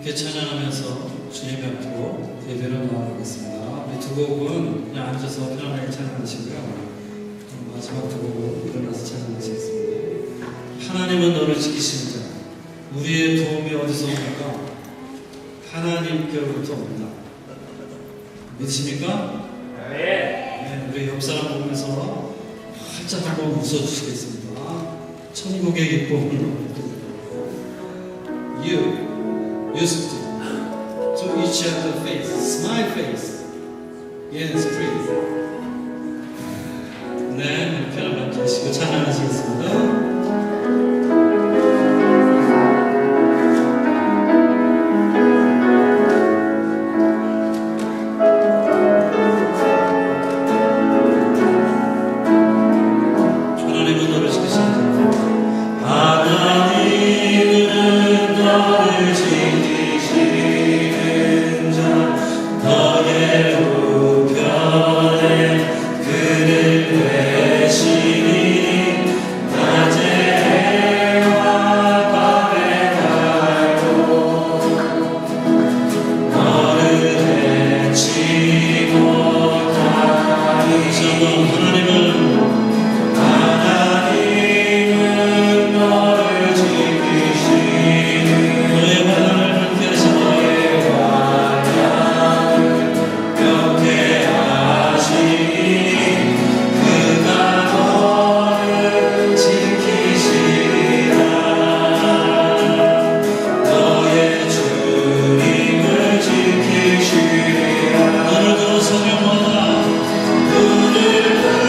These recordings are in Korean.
함께 찬양하면서 주님 앞으로 예배로 나아가겠습니다. 우리 두 곡은 그냥 앉아서 편안하게 찬양하시고요. 마지막 두 곡은 일어나서 찬양하시겠습니다. 하나님은 너를 지키시는 자. 우리의 도움이 어디서 옵니까? 하나님께로부터 옵니다. 믿으십니까? 네. 우리 옆 사람 보면서 활짝 한번 웃어주시겠습니다. 천국의 기쁨을 You used to each other face, smile face. Yes, please. 네, 편안하게 앉으시고 찬양하시겠습니다. 오늘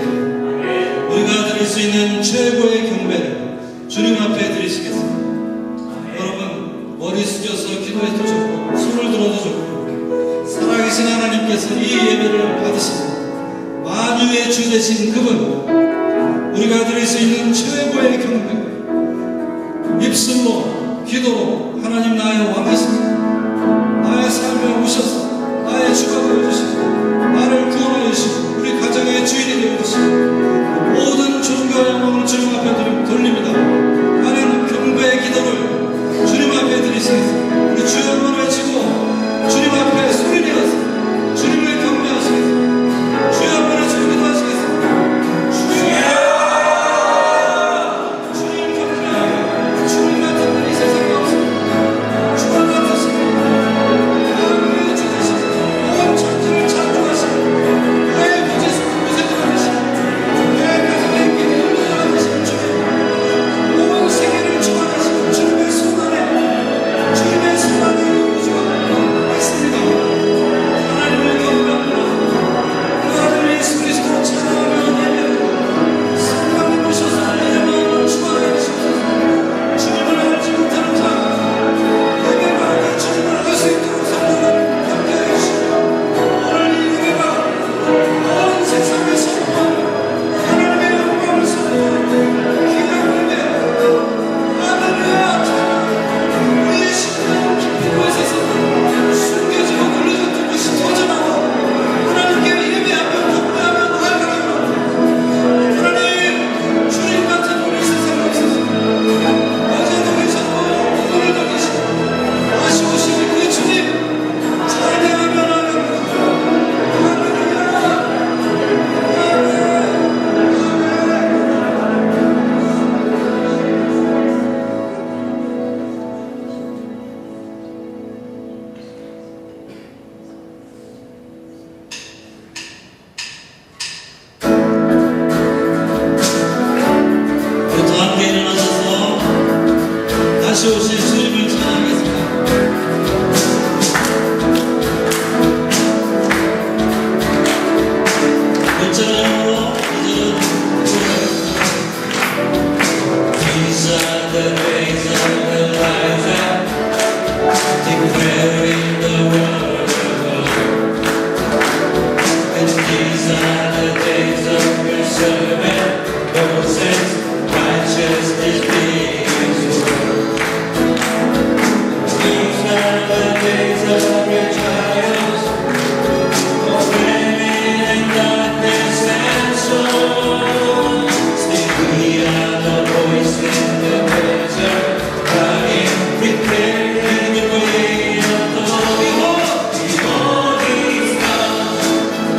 우리가 드릴 수 있는 최고의 경배를 주님 앞에 드리시겠습니다. 여러분 머리 숙여서 기도해도 좋고 손을 들어도 좋고 살아계신 하나님께서 이 예배를 받으시고 만유의 주 되신 그분, 우리가 드릴 수 있는 최고의 경배, 입술로 기도로 하나님 나의 왕이십니다. 나의 삶에 오셔서 나의 주가 되어주시고 나를 구원하여 주시고 우리 가정의 주인이 되어주시고 모든 존귀와 영광을 주님 앞에 돌립니다. 하나님 경배의 기도를 주님 앞에 드리시겠습니다. 우리 주여 한번 외치고 주님 앞에 소리내어서 주님을 경배하시겠습니다. 주여 한번 외치고 기도하시겠습니다. 주여! 주님 경배하여 주님 같은 분이 세상에 없습니다. 주님 같으신 하나님의 주 되시고 온 천지를 창조하시고 나의 무지성 무색을 하시고 내 가정의 길을 인도하시는 주님, 온 세계를 주관하시고 주님의 손 안에 주님의 손 안에 이 우주가 있습니다. 하나님을 경배합니다. 그 아들 예수 그리스도로 찬양하며 예배합니다. 성령님 오셔서 내 마음을 주관하여 주셔서 주님을 알지 못하는 자 예배가 아닌 주님을 알 수 있도록 성령을 함께하여 주시고 오늘 이 예배가 온 세상에 선포하는 하나님의 영광을 선포하는 귀한 예배, 할렐루야 찬양, 우리의 심령 깊은 곳에서 숨겨지고 눌러졌던 것이 터져나와 하나님께 예배하며 경배하며 나아가며 하나님, 주님 같은 분이 세상에 없으시고 어제도 계셨고 오늘도 계시고 다시 오시는 그 주님 찬양하며 나아갑니다. 할렐루야. 우리 다 함께 일어나셔서 다시 오실 주님을 찬양하겠습니다. 일절으로 These are the days of Elijah, declaring the word of God. And these are the days of your servant Moses, righteousness being his word. These are the days of your trials, of famine and darkness and sorrow. Still we are the voice in the desert, crying, preparing the way of the Lord. Behold, He's come,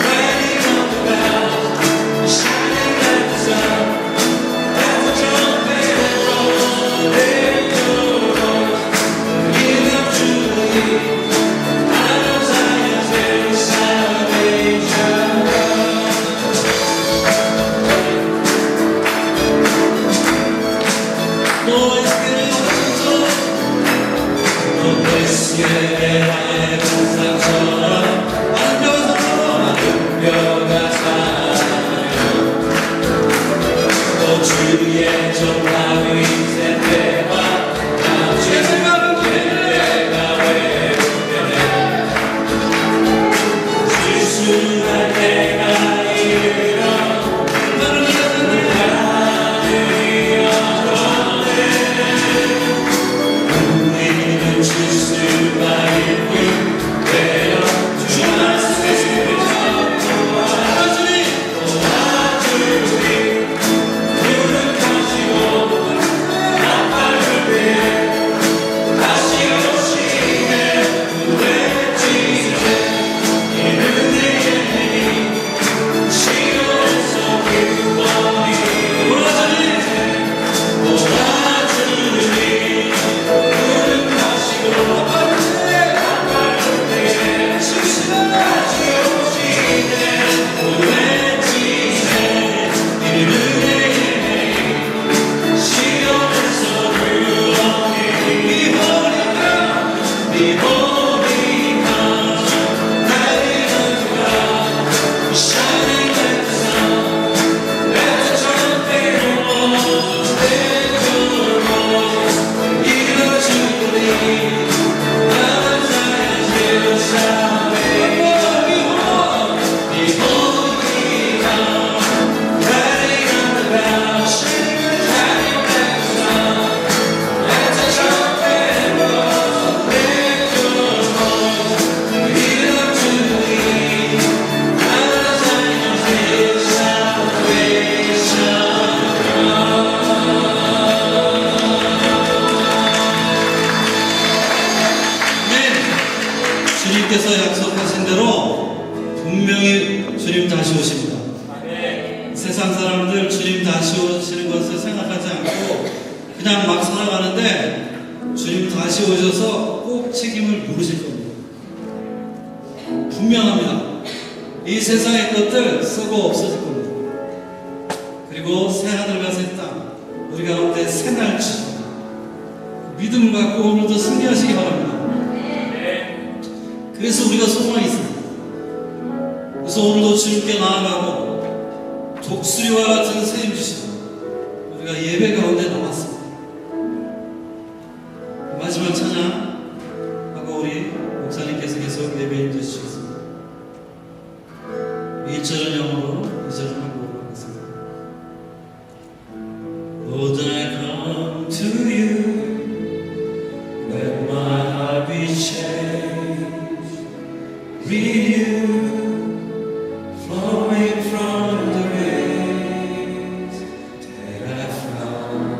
riding on the clouds, shining like the sun. As the trumpet rolls, there goes, King of Jubilee. Out of Zion's very salvation comes. No espíritu, no desciende la sanzona, 안겨가 사요. 또 주의 정함이 있을 때와 남친과 예배가 회복되네. 실수할 때가 이르러 나를 우리는 실수가 있고 되어 주 말씀을 도와주니 도와주니 유력하시고 세상 사람들 주님 다시 오시는 것을 생각하지 않고 그냥 막 살아가는데 주님 다시 오셔서 꼭 책임을 물으실 겁니다. 분명합니다. 이 세상의 것들 썩어 없어질 겁니다. 그리고 새하늘과 새 땅, 우리 가운데 새날 주시고 믿음 갖고 오늘도 승리하시기 바랍니다. 그래서 우리가 소망이 있습니다. 그래서 오늘도 주님께 나아가고 독수리와 같은 새 주시고 우리가 예배 가운데 나왔습니다. 마지막 찬양하고 우리 목사님께서 계속 예배 인도해 주시겠습니다. 1절은 영어로 2절은 한국어로 하겠습니다. Lord, I come to you, let my heart be changed, renewed, flowing from the rains that I found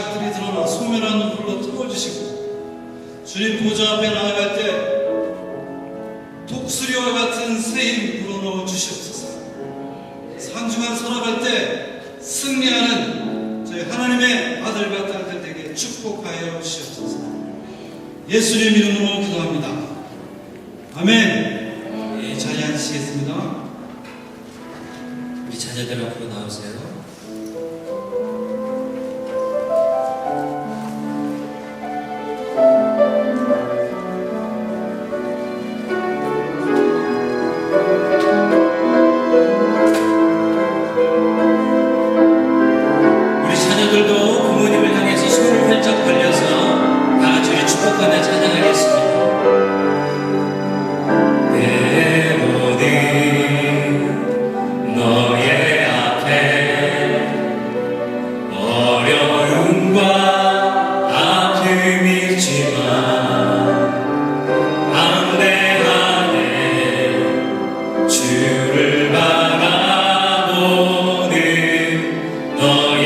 죄악들이 드러나 소멸한 불로 태워주시고 주님 보좌 앞에 나아갈 때 독수리와 같은 새임 불어넣어 주시옵소서. 상중한 살아갈 때 승리하는 저희 하나님의 아들과 딸들 되게 축복하여 주시옵소서. 예수님 이름으로 기도합니다. 아멘. 이 자리에 앉으시겠습니다. 우리 자녀들 앞으로 나오세요. 우리 자녀들도 부모님을 향해서 손을 활짝 벌려서 다 같이 우리 축복하며 찬양하겠습니다. 내 모든 너의 앞에 어려움과 아픔이 있지만 담대하게 주를 바라보는 너의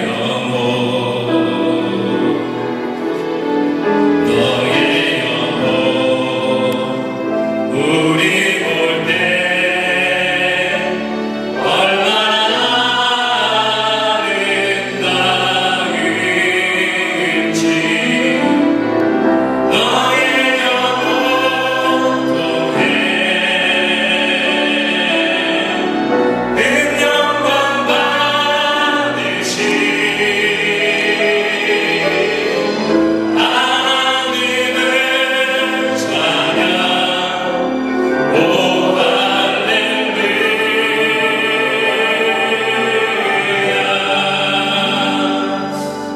영혼 우리 볼 때 얼마나 아름다운지 너의 영혼 통해 은영광 받으시 하나님을 찬양 오 할렐루야.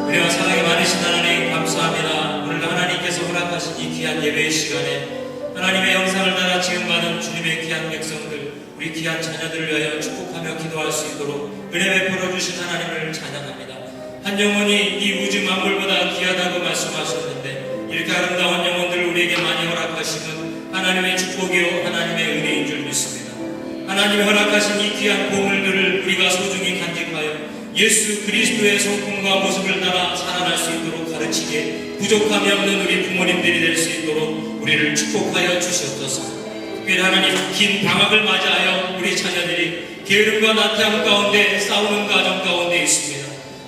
우리와 사랑이 많으신 하나님 감사합니다. 오늘도 하나님께서 허락하신 이 귀한 예배의 시간에 하나님의 영상을 따라 지금 받은 주님의 귀한 백성들, 우리 귀한 자녀들을 위하여 축복하며 기도할 수 있도록 은혜 베풀어 주신 하나님을 찬양합니다. 한 영혼이 이 우주 만물보다 귀하다고 말씀하셨는데 이렇게 아름다운 영혼들을 우리에게 많이 허락하심은 하나님의 축복이요 하나님의 은혜인 줄 믿습니다. 하나님이 허락하신 이 귀한 보물들을 우리가 소중히 간직하여 예수 그리스도의 성품과 모습을 따라 살아날 수 있도록 가르치게 부족함이 없는 우리 부모님들이 될 수 있도록 우리를 축복하여 주시옵소서. 특별히 하나님 긴 방학을 맞이하여 우리 자녀들이 게으름과 나태함 가운데 싸우는 가정 가운데 있습니다.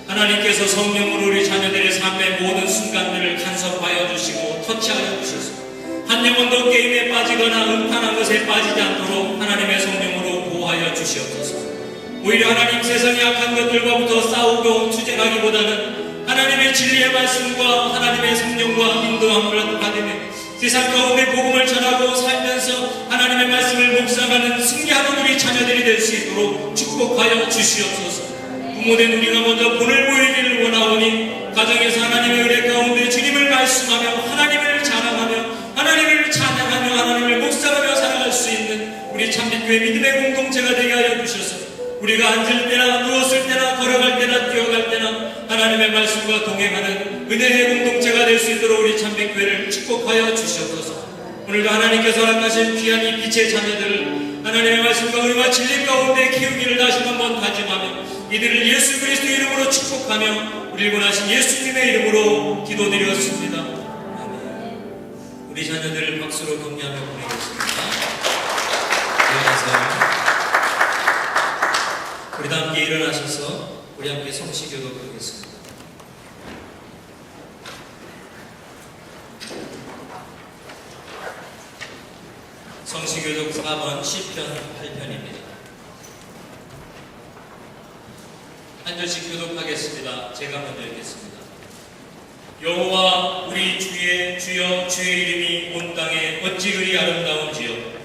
하나님께서 성령으로 우리 자녀들의 삶의 모든 순간들을 간섭하여 주시고 터치하여 주셔서 한 영혼도 게임에 빠지거나 음란한 것에 빠지지 않도록 하나님의 성령으로 보호하여 주시옵소서. 오히려 하나님 세상의 악한 것들과부터 싸우고 투쟁하기보다는 하나님의 진리의 말씀과 하나님의 성령과 인도함을 받으며 세상 가운데 복음을 전하고 살면서 하나님의 말씀을 묵상하는 승리하는 우리 자녀들이 될 수 있도록 축복하여 주시옵소서. 부모된 우리가 먼저 본을 보이기를 원하오니 가정에서 하나님의 은혜 가운데 주님을 말씀하며 하나님을 자랑하며 하나님을 찬양하며 하나님을 묵상하며 살아갈 수 있는 우리 참빛교회 믿음의 공동체가 되게 하여 주셔서 우리가 앉을 때나 누웠을 때나 걸어갈 때나 뛰어갈 때나 하나님의 말씀과 동행하는 은혜의 공동체가 될 수 있도록 우리 참빛교회를 축복하여 주시옵소서. 오늘도 하나님께서 허락하신 귀한 이 빛의 자녀들을 하나님의 말씀과 은혜와 진리 가운데 키우기를 다시 한번 다짐하며 이들을 예수 그리스도 이름으로 축복하며 우리를 원하신 예수님의 이름으로 기도드렸습니다. 아멘. 우리 자녀들을 박수로 격려하며 보내겠습니다. 일어나세요. 우리 다 함께 일어나셔서 우리 함께 성시교독하겠습니다. 성시교독 4번 시편 8편입니다. 한 절씩 교독하겠습니다. 제가 먼저 읽겠습니다. 여호와 우리 주의 주여 주의 이름이 온 땅에 어찌 그리 아름다운지요.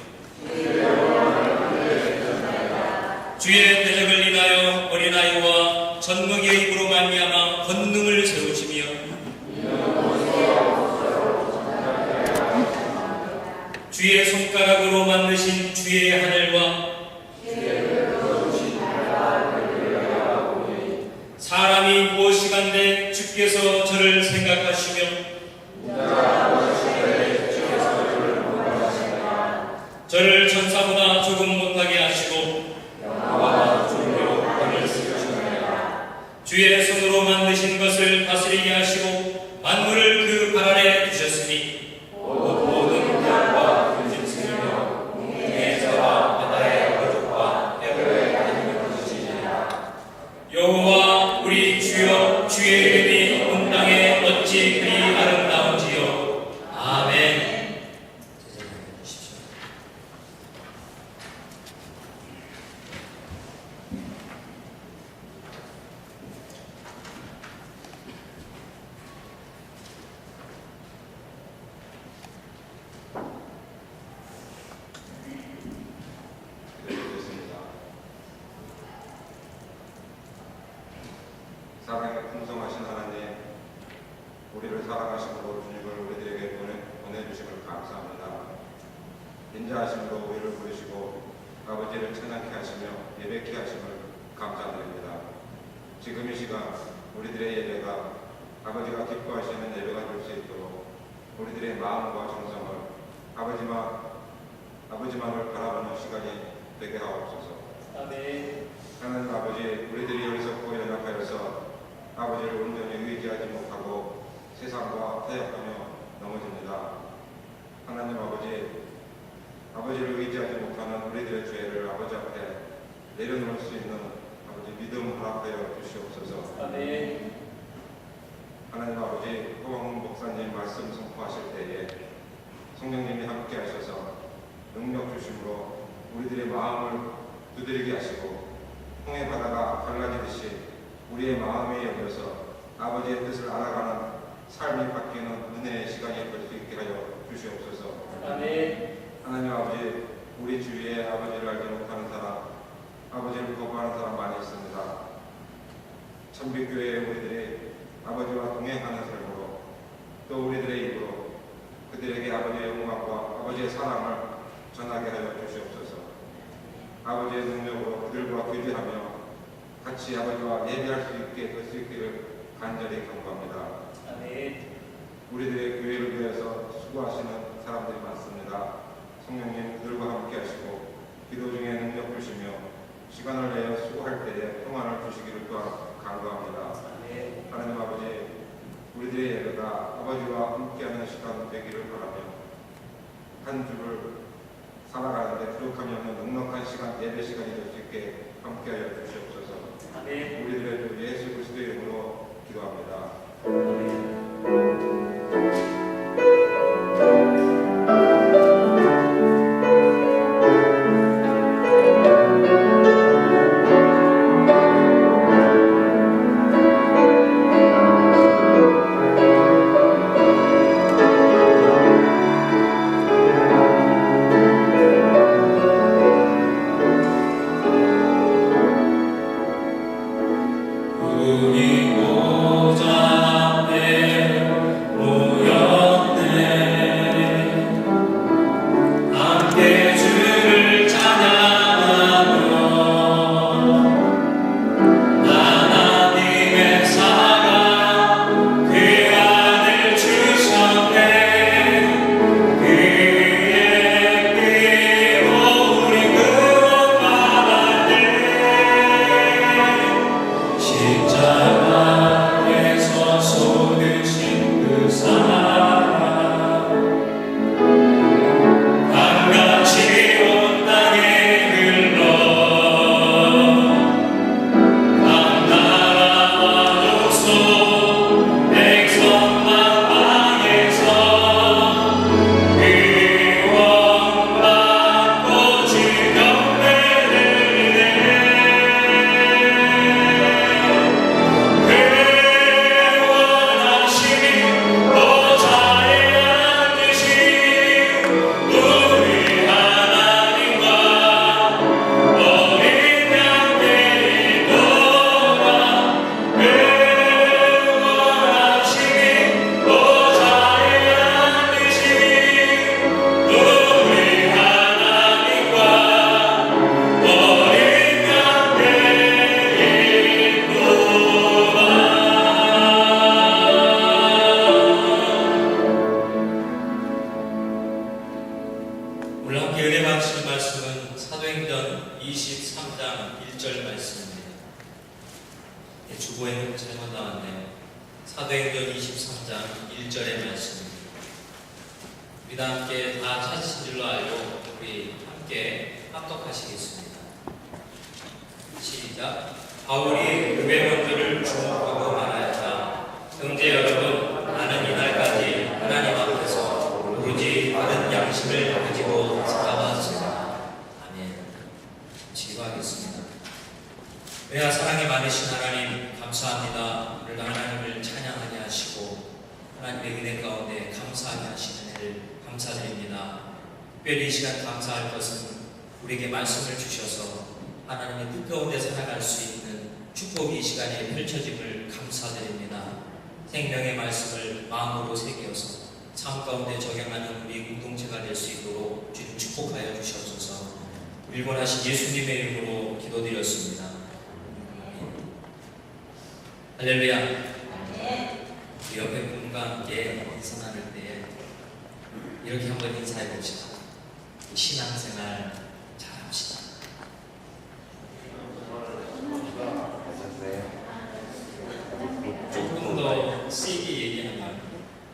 주의 대적을 인하여 어린아이와 젖먹이의 입으로 말미암아 권능을 세우시며 주의 손가락으로 만드신 주의 하늘과 사람이 무엇이간데 주께서 저를 생각하시며 저를 천사보다 조금 못하게 하시고 주의 손으로 만드신 것을 다스리게 하시고 만물을 그 발 아래 두셨으니 모든 별과 근심스며 공중에서와 바다의 거족과 해변에 다니는 것이니라. 여호와 우리 주여 주의 이름이 온 땅에 어찌 그리 아름다운지요. 아멘. 사랑에 풍성하신 하나님, 우리를 사랑하심으로 주님을 우리들에게 보내주심을 감사합니다. 인자하심으로 우리를 부르시고 아버지를 찬양케 하시며 예배케 하심을 감사드립니다. 지금 이 시간 우리들의 예배가 아버지가 기뻐하시는 예배가 될 수 있도록 우리들의 마음과 정성을 아버지만을 바라보는 시간이 되게 하옵소서. 아멘. 하나님 아버지, 우리들이 어리석고 연약하여서 아버지를 온전히 의지하지 못하고 세상과 타협하며 넘어집니다. 하나님 아버지, 아버지를 의지하지 못하는 우리들의 죄를 아버지 앞에 내려놓을 수 있는 아버지 믿음 허락하여 주시옵소서. 아멘. 하나님 아버지, 호영 목사님 말씀 선포하실 때에 성령님이 함께 하셔서 능력 주심으로 우리들의 마음을 두드리게 하시고 홍해 바다가 갈라지듯이 우리의 마음이 열려서 아버지의 뜻을 알아가는 삶이 바뀌는 은혜의 시간이 될 수 있게 하여 주시옵소서. 아멘. 하나님 아버지, 우리 주위에 아버지를 알지 못하는 사람, 아버지를 거부하는 사람 많이 있습니다. 천빛교회의 우리들이 아버지와 동행하는 삶으로 또 우리들의 입으로 그들에게 아버지의 영광과 아버지의 사랑을 전하게 하여 주시옵소서. 아버지의 능력으로 그들과 교제하며 같이 아버지와 예배할 수 있게 될 수 있기를 간절히 경고합니다. 아멘. 우리들의 교회를 위해서 수고하시는 사람들이 많습니다. 성령님 그들과 함께 하시고 기도 중에 능력 주시며 시간을 내어 수고할 때에 평안을 주시기를 또한 간구합니다. 아멘. 하나님 아버지, 우리들의 예배가 아버지와 함께하는 시간 되기를 바라며 한 주를 살아가는데 부족함이 없는 넉넉한 시간, 예배 시간이 될 수 있게 함께하여 주시옵소서. 아멘. 우리들의 주 예수 그리스도의 이름으로 기도합니다. 아멘. 우리 사도행전 23장 1절의 말씀입니다. 우리 다 함께 다 찾으신 줄로 알고 우리 함께 합독하시겠습니다. 시작. 바울이 유대인들을 주목하고 말하였다. 형제 여러분, 나는 이날까지 하나님 앞에서 오로지 바른 양심을 가지고 살아왔습니다. 아멘. 기도하겠습니다. 은혜와 사랑이 많으신 하나님 감사합니다. 오늘도 하나님을 찬양하게 하시고 하나님의 은혜 가운데 감사하게 하시는 은혜를 감사드립니다. 특별히 이 시간 감사할 것은 우리에게 말씀을 주셔서 하나님의 뜻 가운데 살아갈 수 있는 축복이 이 시간에 펼쳐짐을 감사드립니다. 생명의 말씀을 마음으로 새겨서 삶 가운데 적용하는 우리 공동체가 될 수 있도록 주님 축복하여 주시옵소서. 일본하신 예수님의 이름으로 기도드렸습니다. 할렐루야. 우리 옆에 분과 함께 인사 나눌 때에 이렇게 한번 인사해 봅시다. 신앙생활 잘합시다. 조금 더 세게 얘기하면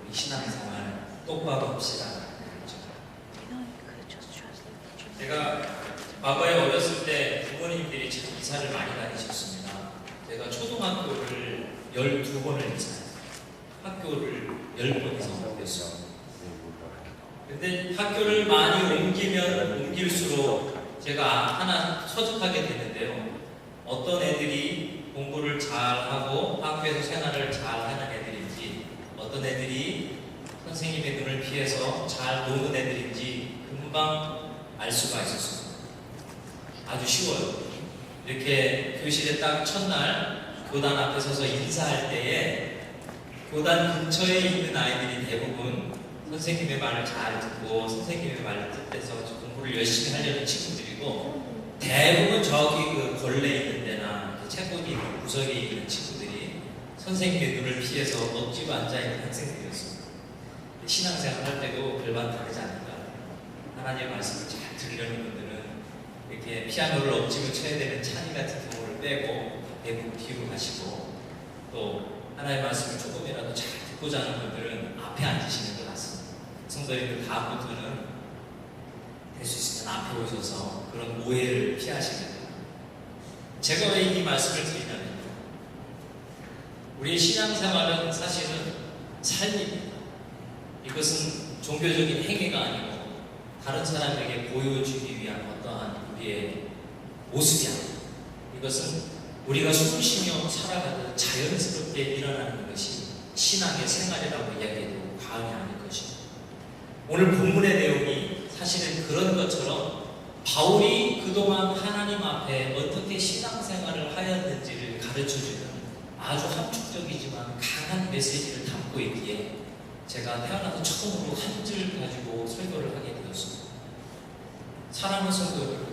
우리 신앙생활 똑바로 합시다. 제가 과거에 어렸을 때 부모님들이 참 이사를 많이 다니셨습니다. 제가 초등학교를 12번을 이사했어요. 학교를 10번 이상 옮겼어요. 근데 학교를 많이 옮기면 옮길수록 제가 하나 서적하게 되는데요. 어떤 애들이 공부를 잘하고 학교에서 생활을 잘하는 애들인지, 어떤 애들이 선생님의 눈을 피해서 잘 노는 애들인지 금방 알 수가 있었습니다. 아주 쉬워요. 이렇게 교실에 딱 첫날 교단 앞에 서서 인사할 때에 교단 근처에 있는 아이들이 대부분 선생님의 말을 잘 듣고 선생님의 말을 뜻해서 공부를 열심히 하려는 친구들이고, 대부분 저기 그 걸레 있는 데나 책꽂이 있는 구석에 있는 친구들이 선생님의 눈을 피해서 억지로 앉아있는 학생들이었습니다. 신앙생활 할 때도 별반 다르지 않을까. 하나님의 말씀을 잘 들으려는 분들은 이렇게 피아노를 억지로 쳐야 되는 찬이 같은 경우를 빼고 대부분 뒤로 가시고, 또 하나님의 말씀을 조금이라도 잘 듣고자 하는 분들은 앞에 앉으시는 것 같습니다. 성도님들 다음부터는 될 수 있으면 앞에 오셔서 그런 오해를 피하시는 거예요. 제가 왜 이 말씀을 드리냐면, 우리의 신앙생활은 사실은 삶입니다. 이것은 종교적인 행위가 아니고 다른 사람에게 보여주기 위한 어떠한 우리의 모습이 아닙니다. 이것은 우리가 숨 쉬며 살아가는 자연스럽게 일어나는 것이 신앙의 생활이라고 이야기해도 과언이 아닐 것입니다. 오늘 본문의 내용이 사실은 그런 것처럼 바울이 그동안 하나님 앞에 어떻게 신앙생활을 하였는지를 가르쳐주는 아주 함축적이지만 강한 메시지를 담고 있기에 제가 태어나서 처음으로 한 줄 가지고 설교를 하게 되었습니다. 사랑하는 성도들,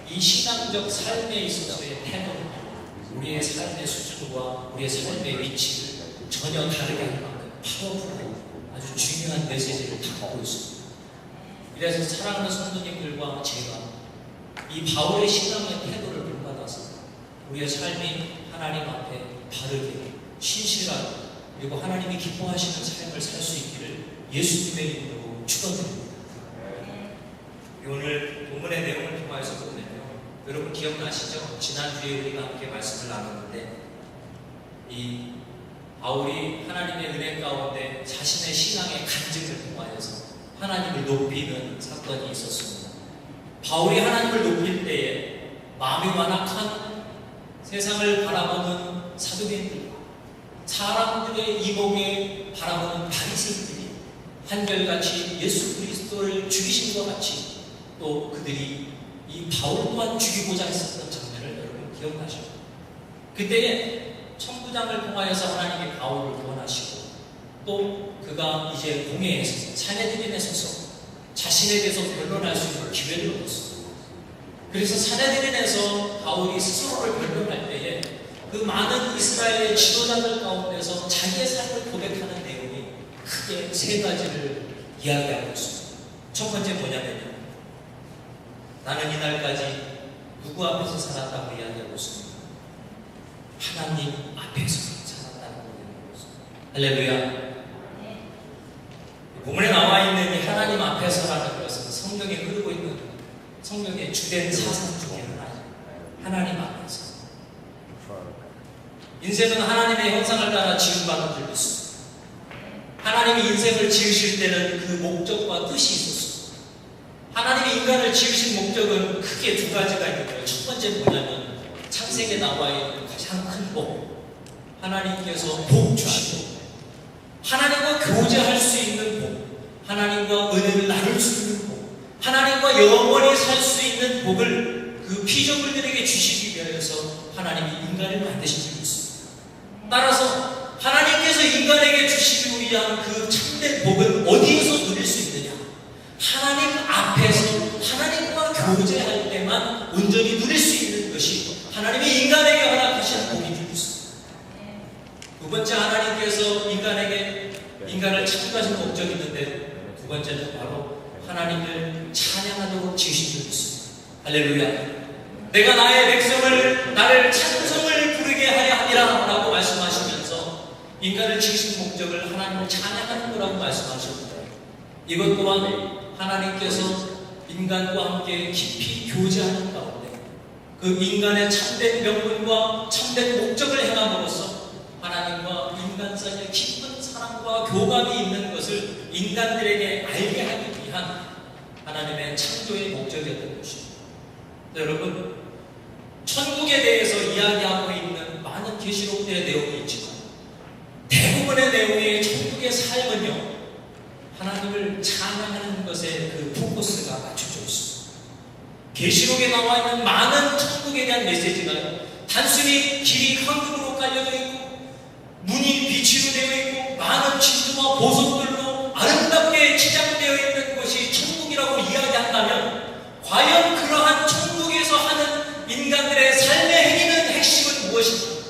이 신앙적 삶에 있어서의 태도는 우리의 삶의 수준과 우리의 삶의 위치를 전혀 다르게 하는 만큼 파워풀하고 아주 중요한 메시지를 담고 있습니다. 그래서 사랑하는 성도님들과 제가 이 바울의 신앙의 태도를 본받아서 우리의 삶이 하나님 앞에 바르게 신실하게 그리고 하나님이 기뻐하시는 삶을 살 수 있기를 예수님의 이름으로 축원드립니다. 오늘 본문의 내용을 통해서 보면요, 여러분 기억나시죠? 지난주에 우리가 함께 말씀을 나눴는데 이 바울이 하나님의 은혜 가운데 자신의 신앙의 간증을 통하여서 하나님을 높이는 사건이 있었습니다. 바울이 하나님을 높일 때에 마음이 완악한 세상을 바라보는 사도들과 사람들의 이목에 바라보는 바리새인들이 한결같이 예수 그리스도를 죽이신 것 같이 또 그들이 이 바울 또한 죽이고자 했었던 장면을 여러분 기억나시죠? 그때에 천부장을 통하여서 하나님이 바울을 구원하시고 또 그가 이제 공회에 서서 사내들인에 서서 자신에 대해서 변론할 수 있는 기회를 얻었습니다. 그래서 사내들인에서 바울이 스스로를 변론할 때에 그 많은 이스라엘의 지도자들 가운데서 자기의 삶을 고백하는 내용이 크게 세 가지를 이야기하고 있습니다. 첫 번째 뭐냐면요, 나는 이날까지 누구 앞에서 살았다고 이야기하고 있습니다. 하나님 앞에서 살았다고 이야기하고 있습니다. 할렐루야. 본문에 나와 있는 이 하나님 앞에서라는 것은 성경에 흐르고 있는 성경의 주된 사상 중에 하나님 앞에서. 인생은 하나님의 형상을 따라 지음받은 줄 믿습니다. 하나님이 인생을 지으실 때는 그 목적과 뜻이 있었습니다. 하나님이 인간을 지으신 목적은 크게 두 가지가 있는데요. 첫 번째 뭐냐면 창세기에 나와 있는 가장 큰 복, 하나님께서 복 주시고 하나님과 교제할 수 있는 복, 하나님과 은혜를 나눌 수 있는 복, 하나님과 영원히 살 수 있는 복을 그 피조물들에게 주시기 위해서 하나님이 인간을 만드신 줄 믿습니다. 따라서 하나님께서 인간에게 주시기 위한 그 참된 복은 어디에서 누릴 수 있느냐? 하나님 앞에서 하나님과 교제할 때만 온전히 누릴 수 있는 것이 하나님이 인간에게 허락하신 복인 줄 믿습니다. 두 번째, 하나님께서 인간을 창조하신 목적이 있는데 두 번째는 바로 하나님을 찬양하도록 지으신 줄 믿습니다. 할렐루야. 내가 나의 백성을 나를 찬송을 부르게 하려 하리라 라고 말씀하시면서 인간을 지으신 목적을 하나님을 찬양하는 거라고 말씀하셨습니다. 이것 또한 하나님께서 인간과 함께 깊이 교제하는 가운데 그 인간의 참된 명분과 참된 목적을 행함으로써 하나님과 인간 사이에 깊은 사랑과 교감이 있는 것을 인간들에게 알게 하기 위한 하나님의 창조의 목적이었던 것입니다. 여러분, 천국에 대해서 이야기하고 있는 많은 계시록들의 내용이 있지만 대부분의 내용의 천국의 삶은요, 하나님을 찬양하는 것에 그 포커스가 맞춰져 있습니다. 계시록에 나와 있는 많은 천국에 대한 메시지가 단순히 길이 황금으로 깔려져 있고 문이 빛으로 되어 있고 많은 진주와 보석들로 아름답게 치장되어 있는 것이 천국이라고 이야기한다면 과연 그러한 천국에서 하는 인간들의 삶의 행위는 핵심은 무엇인가?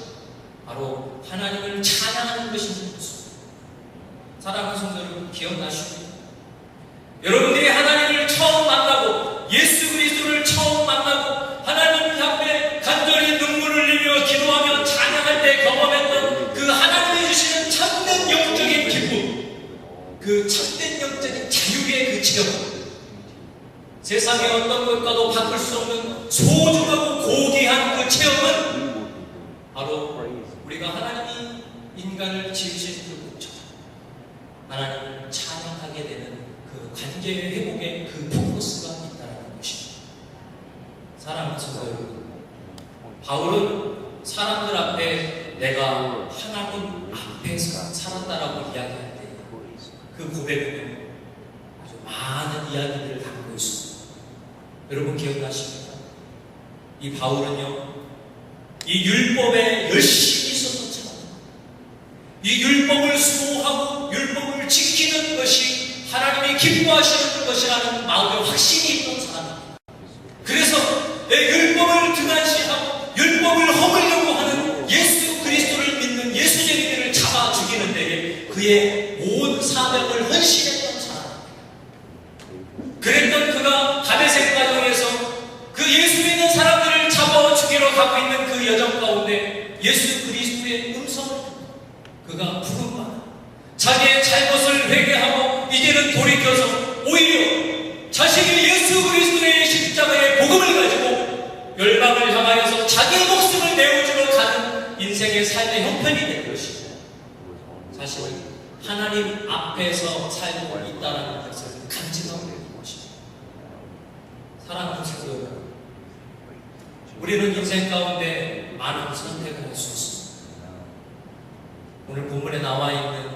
바로 하나님을 찬양하는 것인 것입니다. 사랑하는 성도 여러분, 기억나시죠? 여러분들이 하나님을 처음 만나고 예수 그리스도를 처음 만나고 하나님 앞에 간절히 눈물을 흘리며 기도하며 찬양할 때 경험했던 그 하나님이 주시는 참된 영적인 기쁨, 그 참된 영적인 자유의 그 체험, 세상의 어떤 것과도 바꿀 수 없는 소중하고 고귀한 그 체험은 바로 우리가 하나님이 인간을 지으신 그 목적, 하나님을 찬양하게 되는 그 관계의 회복의 그 포커스가 있다는 것입니다. 사랑하는 성도 여러분, 바울은 사람들 앞에 내가 하나님 앞에서 살았다라고 이야기할 때 그 고백은 아주 많은 이야기들을 담고 있습니다. 여러분 기억나십니까? 이 바울은요, 이 율법에 열심히 있었던 사람입니다. 이 율법을 수호하고 율법을 지키는 것이 하나님이 기뻐하시는 것이라는 마음의 확신이 있던 사람입니다. 그래서 율법을 등한시하고 율법을 허물려고 하는 예수 그리스도를 믿는 예수쟁이들을 잡아 죽이는 데에 그의 온 사명을 헌신했던 사람입니다. 그랬던 그가 다메섹 가정에서 그 예수 믿는 사람들을 잡아 죽이러 가고 있는 그 여정 가운데 예수 그리스도의 음성을 그가 부름받아 자기의 잘못을 회개하고 이제는 돌이켜서 오히려 자신이 예수 그리스도의 십자가의 복음을 가지고 열방을 향하여서 자기의 목숨을 내어주러 가는 인생의 삶의 형편이 된 것이죠. 사실 하나님 앞에서 살고 있다는 것을 간직하고 있는 것입니다. 사랑하는 성도 여러분, 우리는 인생 가운데 많은 선택을 할 수 있습니다. 오늘 본문에 나와 있는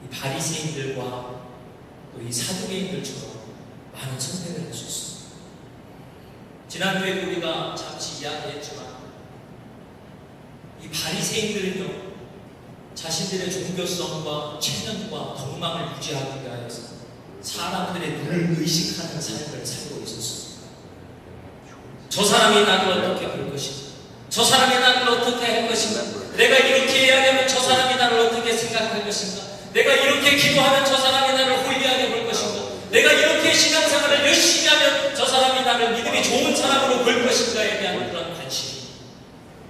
이 바리새인들과 또 이 사두개인들처럼 많은 선택을 할 수 있습니다. 지난주에 우리가 잠시 이야기했지만 이 바리새인들은요, 자신들의 종교성과 체면과 덕망을 유지하기 위하여서 사람들의 눈을 의식하는 삶을 살고 있었습니다. 저 사람이 나를 어떻게 볼 것인가? 저 사람이 나를 어떻게 할 것인가? 내가 이렇게 이야기하면 저 사람이 나를 어떻게 생각할 것인가? 내가 이렇게 기도하면 저 사람이 나를 홀리하게 볼 것인가? 내가 이렇게 신앙생활을 열심히 하면 저 사람이 나를 믿음이 좋은 사람으로 볼 것인가에 대한 그런 관심이,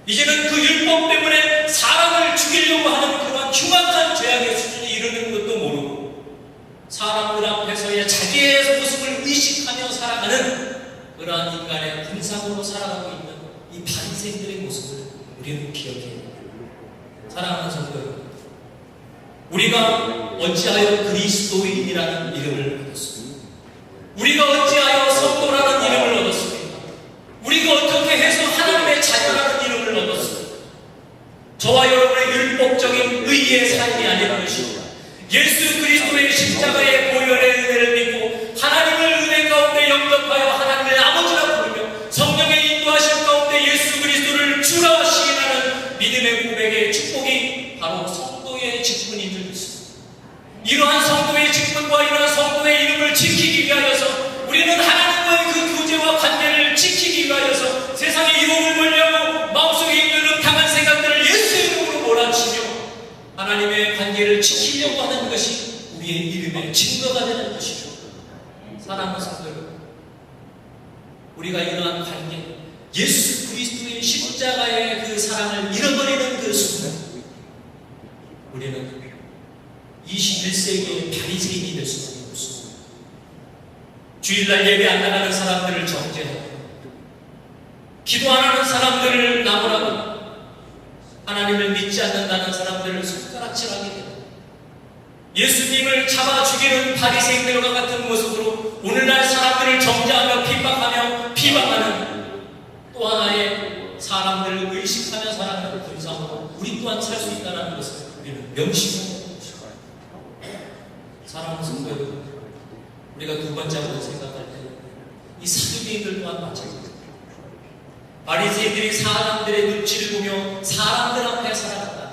이제는 그 율법 때문에 사람을 죽이려고 하는 그런 흉한 사랑하는 성도 여러분, 우리가 어찌하여 그리스도인이라는 이름을 얻었습니까? 우리가 어찌하여 성도라는 이름을 얻었습니까? 우리가 어떻게 해서 하나님의 자녀라는 이름을 얻었습니까? 저와 여러분의 율법적인 의의 삶이 아닌 것입니다. 예수 그리스도의 십자가의 보혈의 은혜를 믿고 하나님을 은혜 가운데 영접하여 하나님을 아버지라 부르며 성령의 인도하심 가운데 예수 그리스도를 주라 시인하는 믿음의 고백의 축복이 바로 성도의 직분인 줄 믿습니다. 이러한 성도의 직분과 이러한 성도의 이름을 지키기 위하여서 우리는 하나님과의 그 교제와 관계를 지키기 위하여서 세상의 유혹을 멀리하고 마음속에 있는 음탕한 생각들을 예수의 이름으로 몰아치며 하나님의 관계를 지키려고 하는 것이 우리의 이름의 증거가 되는 것이죠. 사랑하는 성도 여러분, 우리가 이러한 관계, 예수 그리스도의 십자가의 그 사랑을 잃어버리는 그 순간 우리는 21세기의 바리새인이 될 수밖에 없습니다. 주일날 예배 안 나가는 사람들을 정죄하고 기도 안 하는 사람들을 나무라고 하나님을 믿지 않는다는 사람들을 손가락질하게 됩니다. 예수님을 잡아 죽이는 바리새인들과 같은 모습으로 오늘날 사람들을 정죄하며 핍박하며 비방하는 또 하나의 사람들을 의식하며 살아가는 군상으로 우리 또한 살 수 있다는 것을 우리는 명심하는 것입니다. 사랑하는 성도 여러분, 우리가 두 번째로 생각할 때 이 사두개인들 또한 마찬가지입니다. 바리새인들이 사람들의 눈치를 보며 사람들 앞에 살아간다.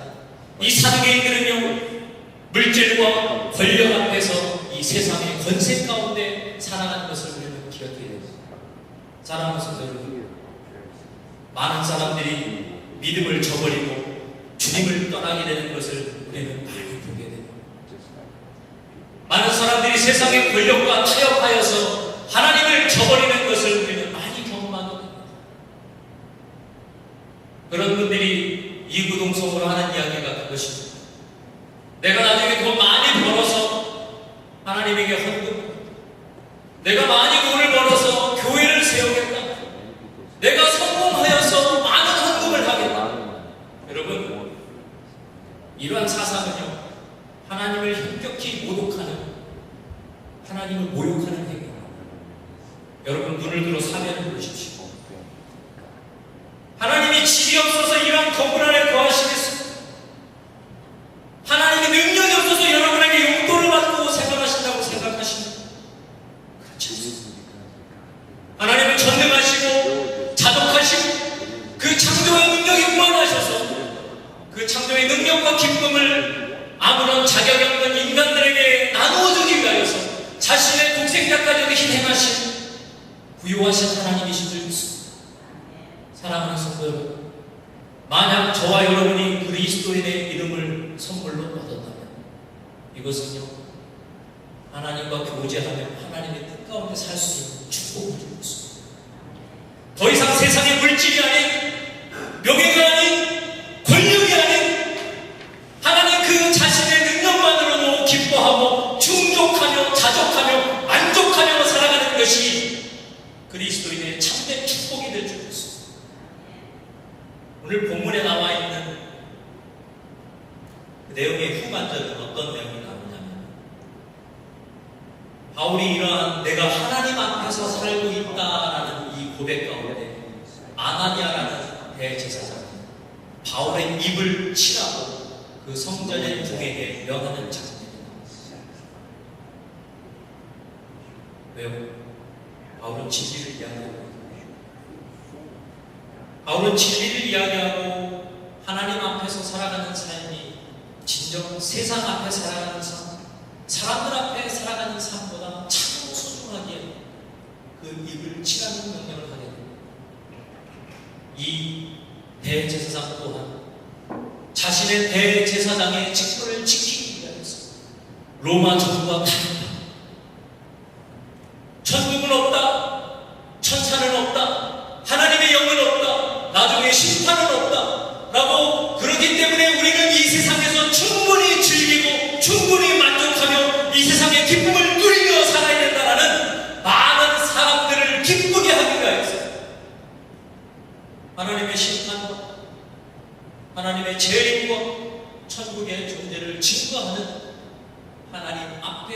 이 사두개인들은요, 물질과 권력 앞에서 이 세상의 권세 가운데 살아가는 것을 우리는 기억해야 됩니다. 사랑하는 성도 여러분, 많은 사람들이 믿음을 저버리고 주님을 떠나게 되는 것을 우리는 많이 보게 됩니다. 많은 사람들이 세상의 권력과 타협하여서 하나님을 저버리는 것을 우리는 많이 경험하게 됩니다. 그런 분들이 이구동성으로 하는 이야기가 그것입니다. 내가 나중에 돈 많이 벌어서 하나님에게 헌금, 내가 많이 돈을 벌어서 교회를 세우겠다, 내가 성공하여서 많은 헌금을 하겠다. 여러분, 이러한 사상은요, 하나님을 현격히 모독하는, 하나님을 모욕하는 행위입니다. 여러분, 눈을 들어 사면을 보십시오. 하나님이 집이 없어서 이러한 건물 안에 거하시겠습니까? 하나님의 능력이 없어서 여러분에게 용도를 받고 생각하신다고 생각하십니까? 그렇지 않습니다. 하나님은 전능하시고 자독하시고 그 창조의 능력이 무한하셔서 그 창조의 능력과 기쁨을 아무런 자격이 없는 인간들에게 나누어 주기 위하여서 자신의 독생자까지 희생하신 부요하신 하나님이신 줄 믿습니다. 사랑하는 성도 여러분, 만약 저와 여러분이 그리스도인의 이름을 선물로 받았다면 이것은요, 하나님과 교제하며 하나님의 뜻 가운데 살 수 있는 축복을 주고 있습니다. 더 이상 세상의 물질이 아닌, 명예가 아닌, 권력이 아닌 하나님 그 자신의 능력만으로도 기뻐하고 충족하며 자족하며 만족하며 살아가는 것이 그리스도인의 참된 축복이 될 줄 믿습니다. 오늘 본문에 나와 있는 그 내용의 후반전은 어떤 내용이 나오냐면, 바울이 이러한 내가 하나님 앞에서 살고 있다라는 이 고백 가운데 아나니아라는 대제사장이 바울의 입을 치라고 그 성전의 종에게 명하는 장면입니다. 왜요? 바울은 진리를 이야기하고, 바울은 진리를 이야기하고 하나님 앞에서 살아가는 삶이 진정 세상 앞에 살아가는 삶, 사람들 앞에 살아가는 삶보다 참 소중하기에 그 입을 치라는 명령을 하게 됩니다. 이 대제사장 또한 자신의 대제사장의 직분을 지키기 위해서 로마 정부와 타협합니다. 천국은 없다, 천사는 없다, 하나님의 영은 없다, 나중에 심판은 없다 라고, 그렇기 때문에 우리는 이 세상에서 충분히 즐기고 충분히 만족하며 이 세상의 기쁨을 누리며 살아야 된다라는 많은 사람들을 기쁘게 하기 위해서 하나님의 심판과 하나님의 재림과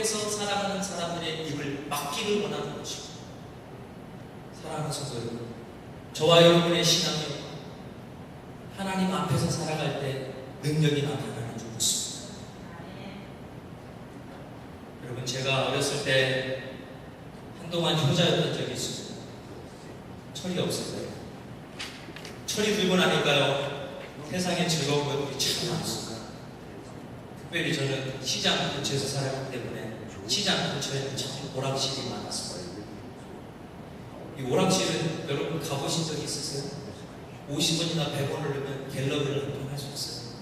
앞에서 살아가는 사람들의 입을 막기를 원하는 것입니다. 사랑하는 성도 여러분, 저와 여러분의 신앙이 하나님 앞에서 살아갈 때 능력이 나타나는 줄 믿습니다. 여러분, 제가 어렸을 때 한동안 효자였던 적이 있습니다. 철이 없을 때. 철이 들고 나니까요, 세상에 즐거운 것들이 참 많습니다. 특별히 저는 시장 근처에서 살았기 때문에 시장 근처에는 참 오락실이 많았습니다. 이 오락실은 여러분 가보신 적 있으세요? 50원이나 100원을 넣으면 갤러그를 한 번 할 수 있어요.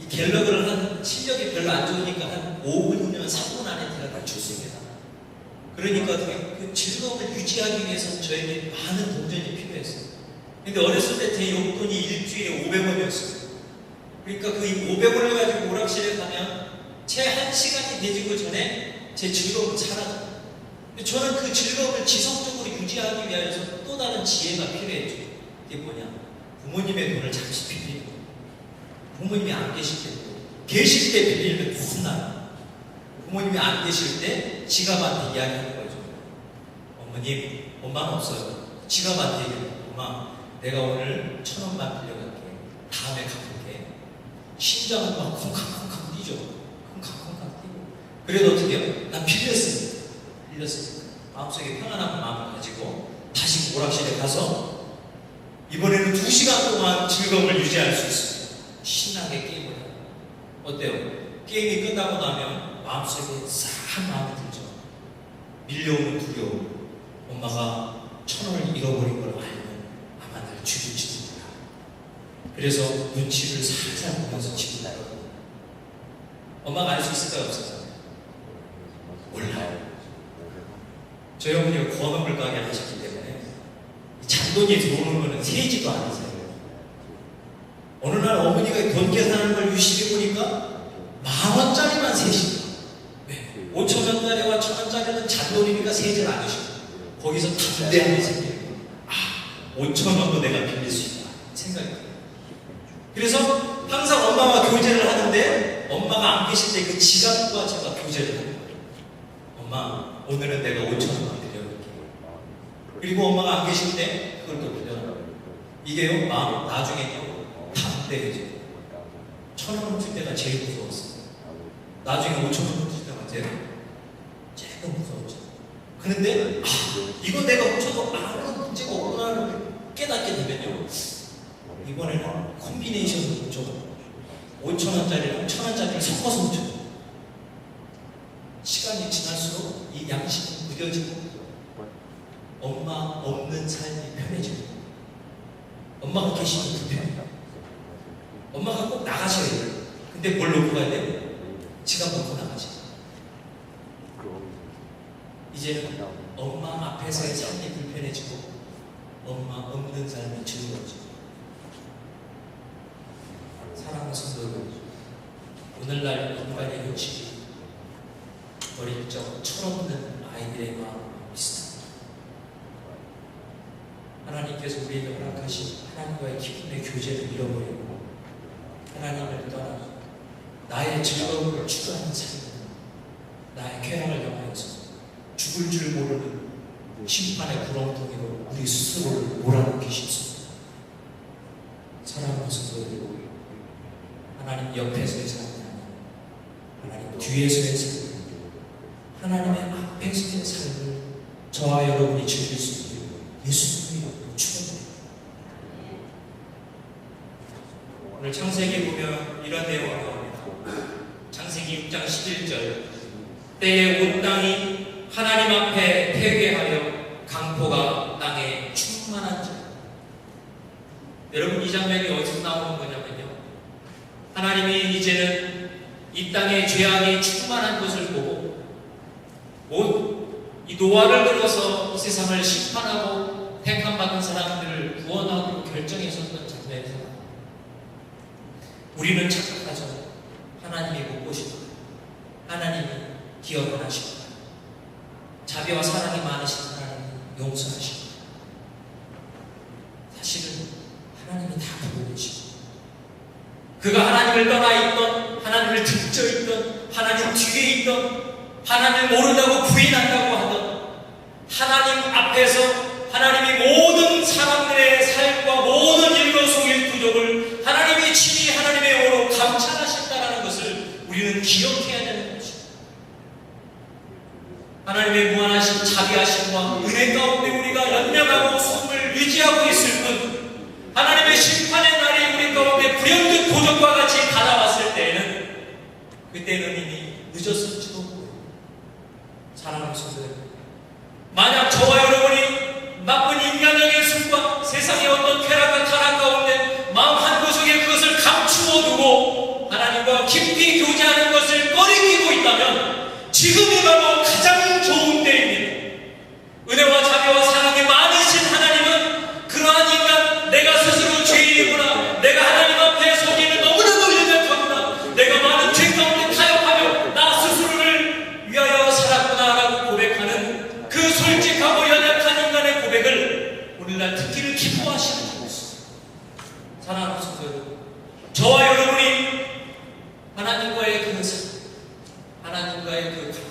이 갤러그를 한 실력이 별로 안 좋으니까 한 5분이면 3분 안에 들어갈 수 있습니다. 그러니까 그 즐거움을 유지하기 위해서 저에게 많은 동전이 필요했어요. 근데 어렸을 때 제 용돈이 일주일에 500원이었어요. 그러니까 그 500원을 가지고 오락실에 가면 채 1시간이 되지고 전에 제 즐거움은 사라져요. 저는 그 즐거움을 지속적으로 유지하기 위해서 또 다른 지혜가 필요했죠. 이게 뭐냐? 부모님의 돈을 잠시 빌리고, 부모님이 안 계실 때, 계실 때 빌리면 혼나요. 부모님이 안 계실 때 지갑한테 이야기하는 거죠. 어머님, 엄마는 없어요. 지갑한테 얘기해요. 엄마, 내가 오늘 1,000원만 빌려갈게. 다음에 갚을게. 심장은 막 쿵쾅쿵쾅 뛰죠. 쿵쾅쿵쾅 뛰고. 그래도 어떻게 해요? 난 빌렸으니까. 마음속에 평안한 마음을 가지고 다시 오락실에 가서 이번에는 2시간 동안 즐거움을 유지할 수 있어요. 신나게 게임을 해요. 어때요? 게임이 끝나고 나면 마음속에 싹한 마음이 들죠. 밀려오는 두려움. 엄마가 1,000원을 잃어버린 걸 알면 아마 날 죽일지도 몰라. 그래서 눈치를 살살 보면서 집을 나요. 엄마가 알 수 있을까요? 없을까요? 몰라요. 저희 어머니가 건어물 가게 하셨기 때문에 잔돈이 들어오는 거는 세지도 않으세요. 어느 날 어머니가 돈 계산하는 걸 유심히 보니까 10,000원짜리만 세시고, 5,000원짜리와 1,000원짜리는 잔돈이니까 세질 않으시고, 거기서 담대함이 생겨요. 5,000원도 내가 빌릴 수 있다 생각이 들어요. 그래서 항상 엄마와 교제를 하는데 엄마가 안 계실 때 그 지갑과 제가 교제를 합니다. 엄마, 오늘은 내가 5,000원만 빌려볼게. 그리고 엄마가 안 계실 때 그걸 또 빌려놔요. 이게요, 마음 나중에요 담대해져요. 1,000원 줄 때가 제일 무서웠어요. 나중에 5,000원 줄 때가 제일 무서웠죠. 그런데 이거 내가 훔쳐도 아무런 문제가 없구나를 깨닫게 되면요, 이번에는 콤비네이션을 훔쳐요. 5,000원짜리랑 1,000원짜리를 섞어서 훔쳐요. 시간이 지날수록 이 양식은 무뎌지고 엄마 없는 삶이 편해지고, 엄마가 계시면 불편해요. 엄마가 꼭 나가셔야 돼요. 근데 뭘 놓고 가야 돼요? 지갑 놓고 나가지. 이제는 엄마 앞에서의 삶이 불편해지고 엄마 없는 삶이 즐거워지고. 사랑하는 성도 여러분, 오늘날 인간의 현실이 어릴 적 철없는 아이들의 마음과 비슷합니다. 하나님께서 우리에게 허락하신 하나님과의 기쁨의 교제를 잃어버리고 하나님을 떠나 나의 즐거움을 추구하는 삶, 나의 쾌락을 향하여서 죽을 줄 모르는 심판의 구렁텅이로 우리 스스로를 몰아넣기 쉽습니다. 사랑하는 성도들, 하나님 옆에서의 삶이 아니라 하나님 뒤에서의 삶, 하나님의 앞에서의 삶을 저와 여러분이 즐길 수 있는 예수님이 축원합니다. 오늘 창세기 보면 이런 내용이 나옵니다. 창세기 6장 11절, 때에 온 땅이 하나님 앞에 회개하여 강포가 땅에 충만한지. 여러분, 이 장면이 어디서 나오는 거냐면요, 하나님이 이제는 이 땅에 죄악이 충만한 것을 보고 이 노아를 들어서 이 세상을 심판하고 택함받은 사람들을 구원하기로 결정했었던 장면에서 우리는 착각하죠. 하나님이 못 보시고 하나님이 기억 안 하시고 자비와 사랑이 많으신 하나님이 용서하시고, 사실은 하나님이 다 보고 계시고 그가 하나님을 떠나 있던, 하나님을 등져 있던, 하나님 뒤에 있던, 하나님을 모른다고 부인한다고 하던 하나님 앞에서 하나님이 모든 사람들의 삶과 모든 일거수일투족을 하나님이 친히 하나님의 영으로 감찰하신다는 것을 우리는 기억해야 되는 것입니다. 하나님의 무한하신 자비하심과 은혜 가운데 우리가 연명하고 숨을 유지하고 있을 뿐, 하나님의 심판의 날이 우리 가운데 불현듯 도적과 같이 다가왔을 때에는 그때는 이미 늦었을지도 모릅니다. 사랑하는 성도들, 만약 저와 여러분이 나쁜 인간적인 습관, 세상의 어떤 쾌락과 타락 가운데 마음 한구석에 그것을 감추어 두고 하나님과 깊이 교제하는 것을 꺼리끼고 있다면 지금이 바로 가장 좋은 때입니다. 은혜와 자비와 사랑이 많으신 하나님은 그러한 인간, 내가 스스로 죄인이구나, 내가 하나님 앞에 서기는 너무나도 연약하구나, 내가 많은 죄 가운데 타협하며 나 스스로를 위하여 살았구나 라고 고백하는 그 솔직하고 연약한 인간의 고백을 오늘날 듣기를 기뻐하시는 것입니다. 사랑하는 성도 여러분, 저와 여러분이 하나님과의 그 사랑, 하나님과의 그 관계,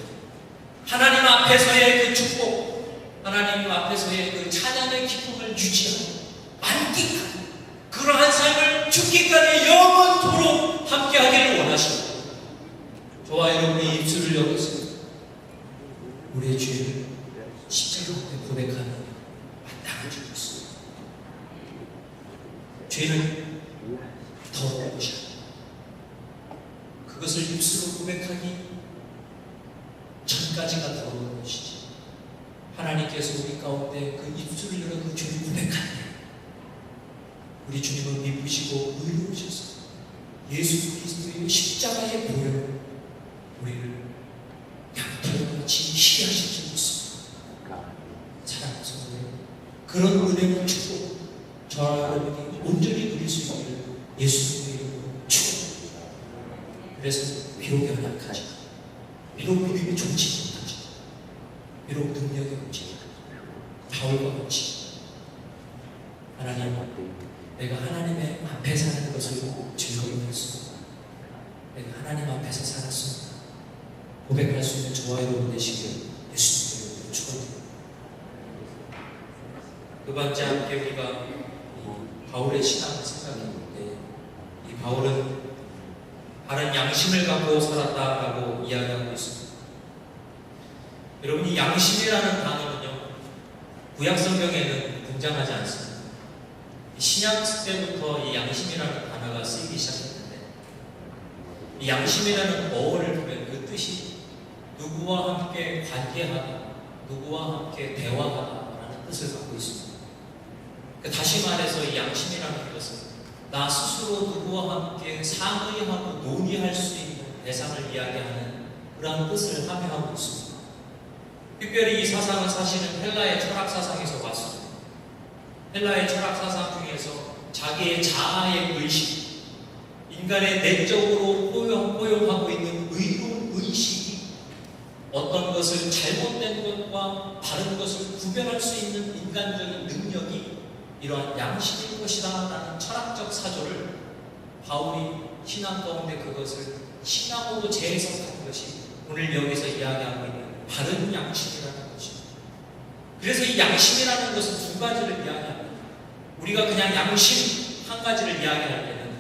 하나님 앞에서의 그 축복, 하나님 앞에서의 그 찬양의 기쁨을 유지하고 만끽하고 그러한 삶을 죽기까지 영원토록 함께하기를 원하십니다. 저와 여러분이 입술을 열어서 우리의 죄를 십자가 앞에 고백하는 마땅한 줄이었습니다. 죄는 더러운 것이야. 그것을 입술로 고백하기 전까지가 더러운 것이지, 하나님께서 우리 가운데 그 입술을 열어 그 죄를 고백하는 우리 주님은 미쁘시고 의로우셔서 예수 그리스도의 십자가의 보혈로 우리를 양털같이 희하실 줄 믿습니다. 사랑하는 성도 여러분, 그런 은혜와 축복 저와 여러분이 온전히 누릴 수 있기를 예수님의 이름으로 축복합니다. 그래서 비록 연약하지만, 비록 믿음이 좋지 못하지만, 비록 능력이 없지만 바울과 같이 하나님, 내가 하나님의 앞에 사는 것을 즐거워했습니다. 내가 하나님 앞에서 살았습니다. 고백할 수 있는 저와 여러분 되시길 예수님의 이름으로 축원드립니다. 두 번째, 함께 우리가 바울의 신앙을 생각해보는데, 이 바울은 바른 양심을 갖고 살았다라고 이야기하고 있습니다. 여러분, 이 양심이라는 단어는요, 구약 성경에는 등장하지 않습니다. 신약 때부터 이 양심이라는 단어가 쓰이기 시작했는데, 이 양심이라는 어원을 보면 그 뜻이 누구와 함께 관계하다, 누구와 함께 대화하다라는 뜻을 갖고 있습니다. 다시 말해서 이 양심이라는 것은 나 스스로 누구와 함께 상의하고 논의할 수 있는 대상을 이야기하는 그러한 뜻을 함유하고 있습니다. 특별히 이 사상은 사실은 헬라의 철학 사상에서 왔습니다. 헬라의 철학 사상 중에서 자기의 자아의 의식, 인간의 내적으로 포용하고 있는 의로운 의식이 어떤 것을 잘못된 것과 바른 것을 구별할 수 있는 인간적인 능력이 이러한 양심인 것이다 라는 철학적 사조를 바울이 신앙 가운데 그것을 신앙으로 재해석한 것이 오늘 여기서 이야기하고 있는 바른 양심이라는 것입니다. 그래서 이 양심이라는 것은 두 가지를 이야기합니다. 우리가 그냥 양심 한 가지를 이야기할 때는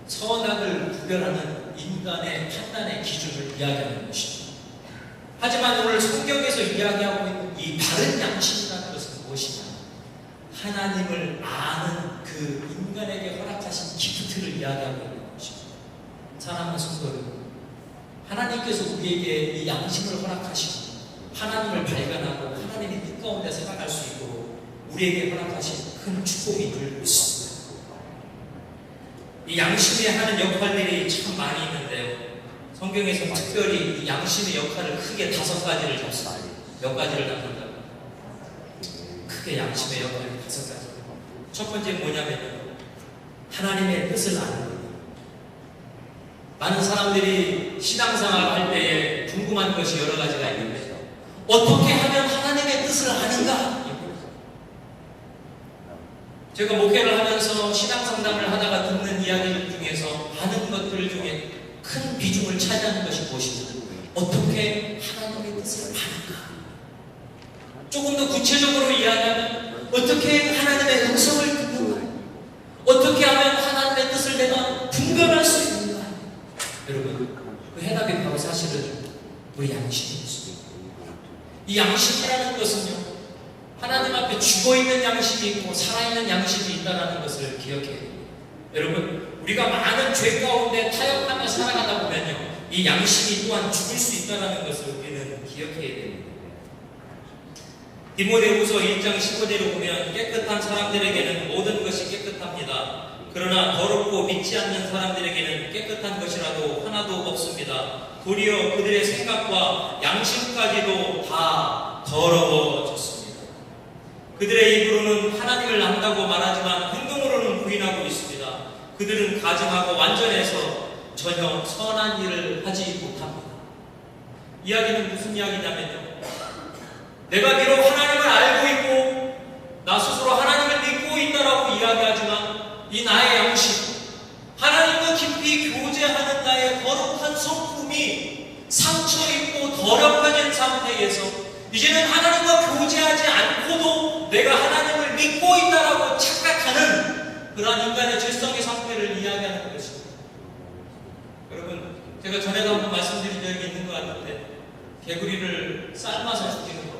선악을 구별하는 인간의 판단의 기준을 이야기하는 것입니다. 하지만 오늘 성경에서 이야기하고 있는 이 바른 양심이라는 것은 무엇이냐? 하나님을 아는 그 인간에게 허락하신 기프트를 이야기하고 있는 것입니다. 사랑하는 성도 여러분, 하나님께서 우리에게 이 양심을 허락하시고 하나님을 발견하고 하나님의 뜻 가운데 살아갈 수 있도록 우리에게 허락하신 큰 축복이 늘 있습니다. 이 양심이 하는 역할들이 참 많이 있는데요, 성경에서 특별히 이 양심의 역할을 크게 5가지를 잡습니다. 몇 가지를 나눈다고? 크게 양심의 역할을 5가지. 첫 번째 뭐냐면 하나님의 뜻을 아는 거예요. 많은 사람들이 신앙생활 할 때에 궁금한 것이 여러 가지가 있는데, 어떻게 하면 하나님의 뜻을 아는가? 제가 목회를 하면서 신앙상담을 하다가 듣는 이야기들 중에서 아는 것들 중에 큰 비중을 차지하는 것이 무엇입니까? 어떻게 하나님의 뜻을 아는가? 조금 더 구체적으로 이야기하면 어떻게 하나님의 음성을 듣는가? 어떻게 하면 하나님의 뜻을 내가 분별할 수 있는가? 여러분, 그 해답이 바로 사실은 우리 양심입니다. 이 양심이라는 것은요, 하나님 앞에 죽어있는 양심이 있고 살아있는 양심이 있다는 것을 기억해야 됩니다. 여러분, 우리가 많은 죄 가운데 타협하며 살아가다 보면요, 이 양심이 또한 죽을 수 있다는 것을 우리는 기억해야 됩니다. 디모데후서 1장 15절을 보면 깨끗한 사람들에게는 모든 것이 깨끗합니다. 그러나 더럽고 믿지 않는 사람들에게는 깨끗한 것이라도 하나도 없습니다. 도리어 그들의 생각과 양심까지도 다 더러워졌습니다. 그들의 입으로는 하나님을 안다고 말하지만 행동으로는 부인하고 있습니다. 그들은 가증하고 완전해서 전혀 선한 일을 하지 못합니다. 이야기는 무슨 이야기냐면요, 내가 비록 하나님을 알고 있고 나 스스로 하나님을 믿고 있다라고 이야기하지만 이 나의 양심, 하나님과 깊이 교제하는 나의 거룩한 성품이 상처입고 더럽혀진 상태에서 이제는 하나님과 교제하지 않고도 내가 하나님을 믿고 있다라고 착각하는 그러한 인간의 죄성의 상태를 이야기하는 것입니다. 여러분, 제가 전에도 한번 말씀드린 적이 있는 것 같은데, 개구리를 삶아서 죽이는 것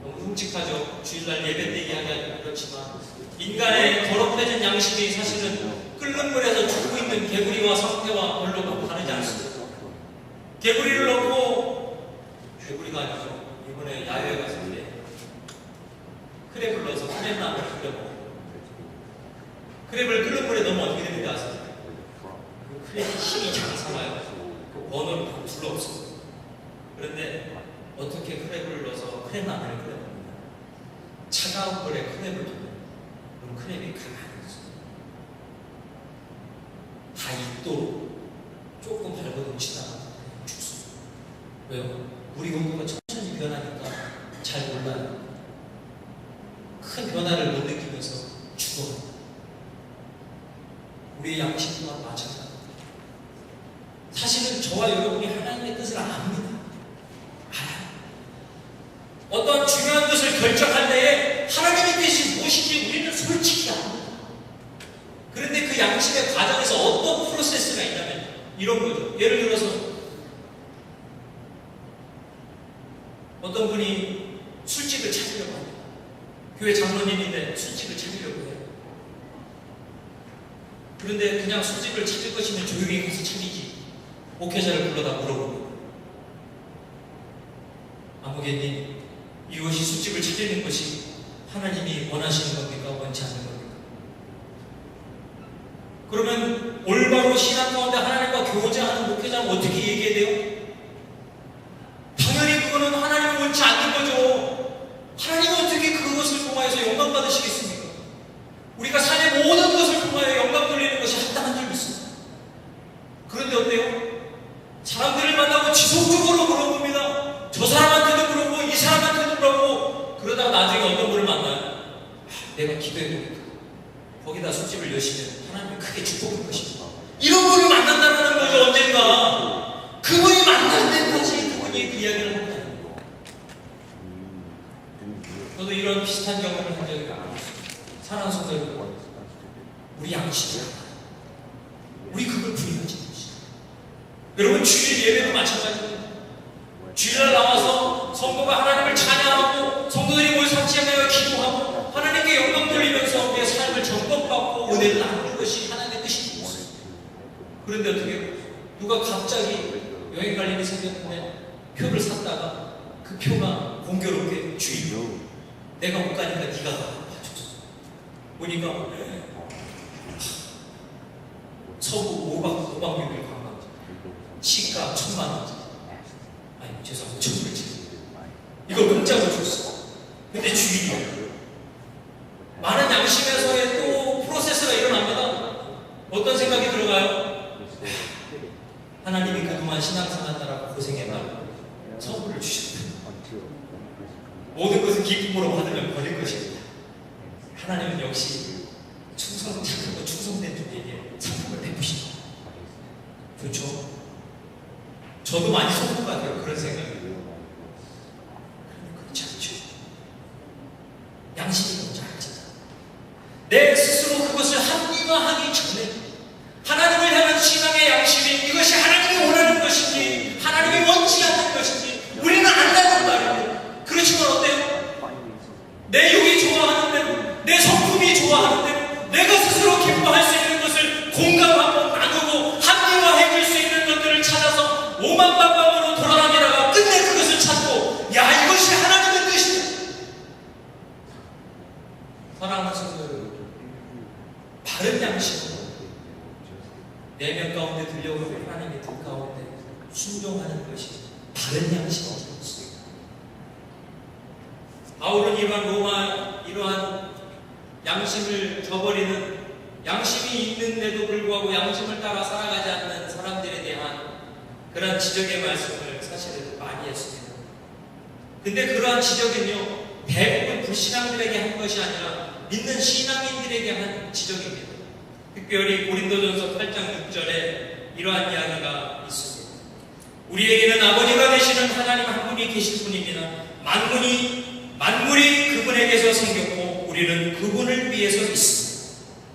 너무 끔찍하죠. 주일날 예배 때 이야기하기 그렇지만 인간의 더럽혀진 양심이 사실은 끓는 물에서 죽고 있는 개구리와 상태와 별로 다르지 않습니다. 개구리를 넣고, 개구리가 아니죠, 이번에 야외에 갔을 때 크랩을 넣어서 크랩나무를 끓여먹어요. 크랩을 끓는 물에 넣으면 어떻게 되는지 아세요? 그 크랩이 힘이 장사와요. 그 버너를 다 불러 없어요. 그런데 어떻게 크랩을 넣어서 크랩나무를 끓여먹는다? 차가운 물에 크랩을 두면 그럼 크랩이 가만히 있어요. 다 익도록 조금 밟아도 치다가 죽습니다. 왜요? 우리 온도가 천천히 변하니까 잘 몰라요. 큰 변화를 못 느끼면서 죽어요. 우리의 양심과 마찬가지입니다. 사실은 저와 여러분이 하나님의 뜻을 압니다. 알아요. 어떤 중요한 것을 결정할 때에 하나님의 뜻이 무엇인지 우리는 솔직히 압니다. 그런데 그 양심의 과정에서 어떤 프로세스가 있냐면 이런 거죠. 예를 들어서 어떤 분이 술집을 찾으려고 합니다. 교회 장로님인데 술집을 찾으려고 해요. 그런데 그냥 술집을 찾을 것이면 조용히 가서 찾이지, 목회자를 불러다 물어봅니다. 아무개님, 이것이 술집을 찾는 것이 하나님이 원하시는 겁니까? 원치 않는 겁니까? 그러면 올바로 신앙 가운데 하나님과 교제하는 목회자는 어떻게 얘기해야 돼요? 당연히 그거는 하나님이 원치 않는 거죠. 하나님은 어떻게 그것을 통하여서 영광 받으시겠습니까? 우리가 삶의 모든 것을 통하여 영광 돌리는 것이 합당한 줄 믿습니다. 그런데 어때요? 사람들을 만나고 지속적으로 물어봅니다. 저 사람한테도 물어보고 이 사람한테도 물어보고, 그러다가 나중에 어떤 분을 만나요. 내가 기도해보니까 거기다 술집을 여시면 하나님이 크게 축복할 것입니다. 이런 분을 만난다는 거죠. 언젠가 그분이 만날 때까지 그분이 그 이야기를 합니다. 저도 이런 비슷한 경험을 한 적이 많습니다. 사랑하는 성도 여러분, 우리 양심이야. 우리 그걸 부인하지 마시죠. 여러분, 주일 예배도 마찬가지입니다. 주일날 나와서 성도가 하나님을 찬양하고 성도들이 모여 삼치하며 기도하고 하나님께 영광 돌리면서 우리의 삶을 정복받고 은혜를 나누는 것이 하나님의 뜻입니다. 그런데 어떻게 해요? 누가 갑자기 여행 갈 일이 생겼는데 표를 샀다가 그 표가 공교롭게 주인이 내가 못 가니까 네가 가. 보니까 서부 5박 6일 관광지 시가 1,000만 원. 아니 죄송합니다. 1,000불. 이걸 공짜로 줬어. 근데 주인이야. 많은 양심에서의 또 프로세스가 일어납니다. 어떤 생각이 들어가요? 하나님이 그동안 신앙생활하느라고 고생했다고 선물을 주셨다. 모든 것을 기쁨으로 받으면 버릴 것입니다. 하나님은 역시 충성된 분에게 상품을 베푸신다. 그렇죠? 저도 많이 속은 것 같아요. 그런 생각이. 그렇지 않죠. 양심이 먼저 알잖아. 내 스스로 그것을 합리화하기 전에 하나님을 향한 신앙의 양심이 이것이 하나님이 원하는 것인지 하나님이 원치 않는 것인지 우리는 안다는 말이에요. 그렇지만 어때요? 내 욕이 좋아하는 대로, 내 성품이 좋아하는 대로, 내가 스스로 기뻐할 수 있는 것을 공감하고 나누고 합리화해줄 수 있는 것들을 찾아서 오만방방으로 돌아다니다가 끝내 그것을 찾고 야 이것이 하나님의 뜻이다. 사랑하는 성도 여러분, 바른 양심으로 내면 가운데 들려오는 하나님의 뜻 가운데 순종하는 것이 바른 양심이죠. 바울은 이러한 양심을 저버리는, 양심이 있는데도 불구하고 양심을 따라 살아가지 않는 사람들에 대한 그러한 지적의 말씀을 사실은 많이 했습니다. 근데 그러한 지적은요, 대부분 불신앙들에게 한 것이 아니라 믿는 신앙인들에게 한 지적입니다. 특별히 고린도전서 8장 6절에 이러한 이야기가 있습니다. 우리에게는 아버지가 되시는 하나님 한 분이 계실 뿐입니다. 만물이 그분에게서 생겼고 우리는 그분을 위해서 있습니다.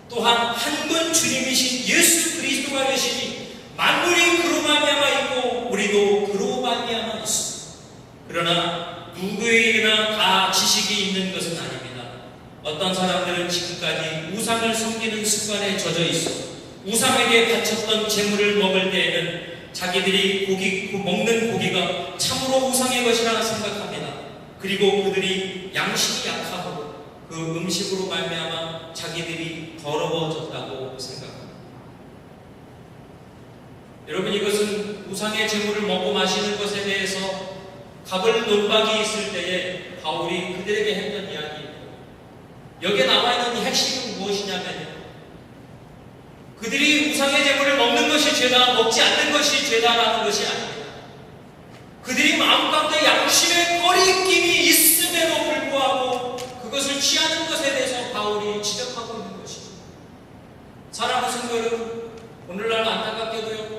또한 한 분 주님이신 예수 그리스도가 계시니 만물이 그로 말미암아 있고 우리도 그로 말미암아 있습니다. 그러나 누구에게나 다 지식이 있는 것은 아닙니다. 어떤 사람들은 지금까지 우상을 섬기는 습관에 젖어 있어 우상에게 바쳤던 재물을 먹을 때에는 자기들이 먹는 고기가 참으로 우상의 것이라 생각합니다. 그리고 그들이 양심이 약하고 그 음식으로 말미암아 자기들이 더러워졌다고 생각합니다. 여러분, 이것은 우상의 재물을 먹고 마시는 것에 대해서 갑을 논박이 있을 때에 바울이 그들에게 했던 이야기입니다. 여기에 나와있는 이 핵심은 무엇이냐면 그들이 우상의 재물을 먹는 것이 죄다, 먹지 않는 것이 죄다라는 것이 아닙니다. 그들이 마음 가운데 양심의 꺼리낌이 있음에도 불구하고 그것을 취하는 것에 대해서 바울이 지적하고 있는 것입니다. 사랑하는 성도 여러분, 오늘날 안타깝게도요,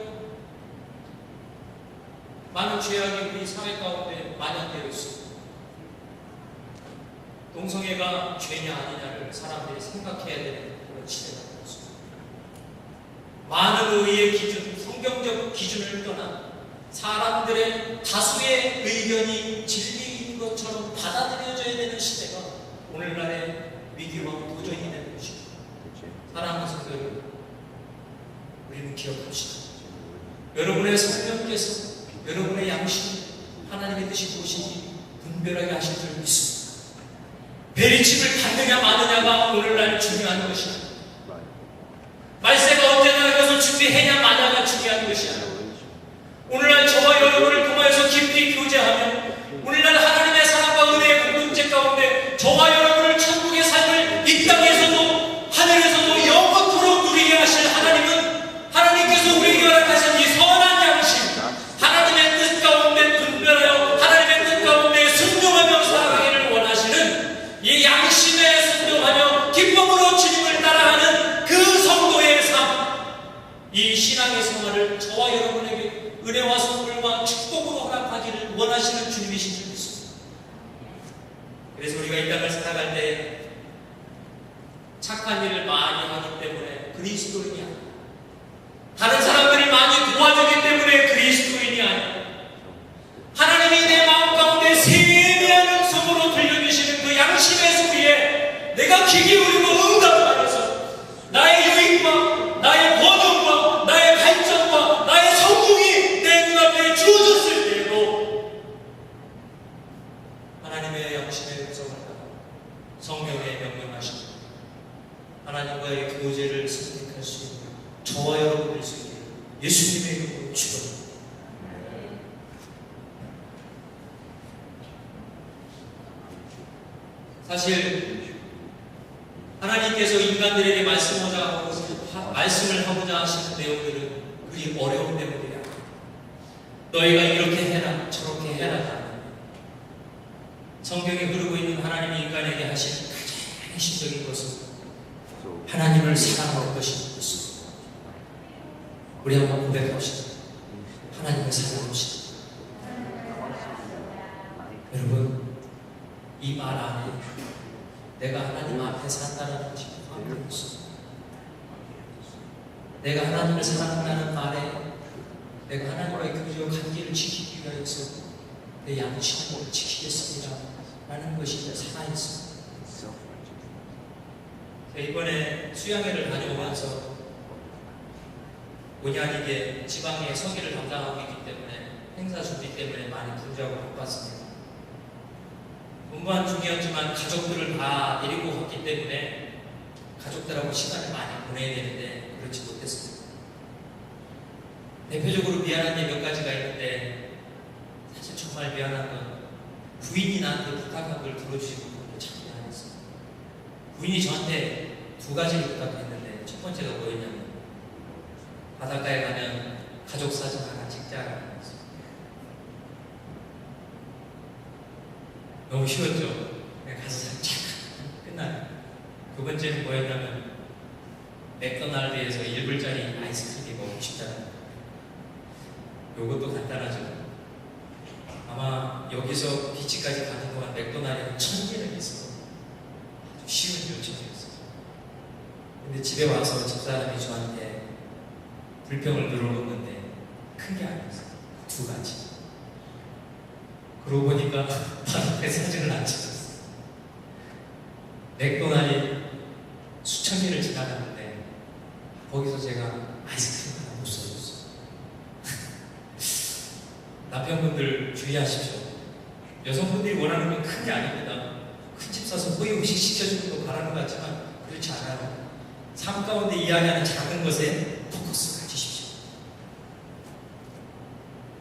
많은 죄악이 우리 사회 가운데 만연되어 있습니다. 동성애가 죄냐 아니냐를 사람들이 생각해야 되는 그런 시대가 되었습니다. 많은 의의 기준, 성경적 기준을 떠나 사람들의 다수의 의견이 진리인 것처럼 받아들여져야 되는 시대가 오늘날의 위기와 도전이 되는 것입니다. 사랑하는 성도 여러분, 우리는 기억합시다. 여러분의 성령께서 여러분의 양심이 하나님의 뜻이 무엇인지 분별하게 하실 줄 믿습니다. 베리침을 받느냐 마느냐가 오늘날 중요한 것입니다. 말세가 언제나 그것을 준비해냐 마냐가 중요한 것이 아니라 오늘날 저와 여러분을 통하여서 깊이 교제하며 오늘날 하나님의 사랑과 은혜의 공동체 가운데 저와 여러분을 천국의 삶을 이 땅에서도 하늘에서도 영원토록 누리게 하실 하나님은 하나님께서 우리에게 허락하신 이 선한 양심, 하나님의 뜻 가운데 분별하여 하나님의 뜻 가운데 순종하며 살아가기를 원하시는 이 양심에 순종하며 기쁨으로 주님을 따라가는 그 성도의 삶, 이 신앙의 생활을 저와 여러분에게 은혜와 선물과 축복으로 허락하기를 원하시는 주님이신 줄 믿습니다. 그래서 우리가 이 땅을 살아갈 때 착한 일을 많이 하기 때문에 그리스도인이 아니야. 다른 사람들이 많이 도와주기 때문에 그리스도인이 아니야. 하나님이 내 마음 가운데 세미한 음성으로 들려주시는 그 양심의 소리에 내가 귀 기울이고 응답하면서 나의 유익과 나의 번영과 나의 발전과 나의 성공이 내 눈앞에 주어졌을 때에도 하나님의 양심의 음성을 따라 성령의 명령하시고 하나님과의 교제를 선택할 수 있는 저와 여러분일 수 있게 예수님의 이름으로 축원합니다. 사실 하나님께서 인간들에게 말씀을 하고자 하시는 내용들은 그리 어려운 내용들이 아닙니다. 너희가 이렇게 해라 저렇게 해라. 성경에 흐르고 있는 하나님이 인간에게 하시는 가장 핵심적인 것은 하나님을 사랑하는 것입니다. 우리 한번 고백합시다. 하나님을 사랑합시다. 내가 하나님 앞에 산다는 것이 확률이었어. 내가 하나님을 사랑한다는 말에 내가 하나님과의 교제와 관계를 지키기 위해서 내 양심을 지키겠습니다 라는 것이 살아있어. 이번에 수양회를 다녀오면서 본의 아니게 지방에 서기를 담당하고 있기 때문에 행사 준비 때문에 많이 분주하고 바빴습니다. 공부한 중이었지만 가족들을 다 데리고 갔기 때문에 가족들하고 시간을 많이 보내야 되는데 그렇지 못했습니다. 대표적으로 미안한 게 몇 가지가 있는데 사실 정말 미안한 건 부인이 나한테 부탁한 걸 들어주지 못한 게 참 미안했어요. 부인이 저한테 두 가지를 부탁했는데 첫 번째가 뭐였냐면 바닷가에 가면 가족 사진 하나 찍자라는 거였어요. 너무 쉬웠죠? 가서 사진 착 끝나요. 두 번째는 뭐였냐면 맥도날드에서 1불짜리 아이스크림이 먹고 싶잖아요. 요것도 간단하죠. 아마 여기서 비치까지 가는 동안 맥도날드는 1000개를 했어. 아주 쉬운 요청이었어요. 근데 집에 와서 집사람이 저한테 불평을 늘어놓는데 큰 게 아니었어요. 두 가지. 그러고 보니까 바닥에 사진을 안 찍었어요. 맥도날드 수천 개를 지나갔는데 거기서 제가 아이스크림 하나 못 써줬어요. 남편분들 주의하십시오. 여성분들이 원하는 건 큰 게 아닙니다. 큰 집 사서 호의 음식 시켜주는 거 바라는 것 같지만 그렇지 않아요. 삶 가운데 이야기하는 작은 것에 포커스 가지십시오.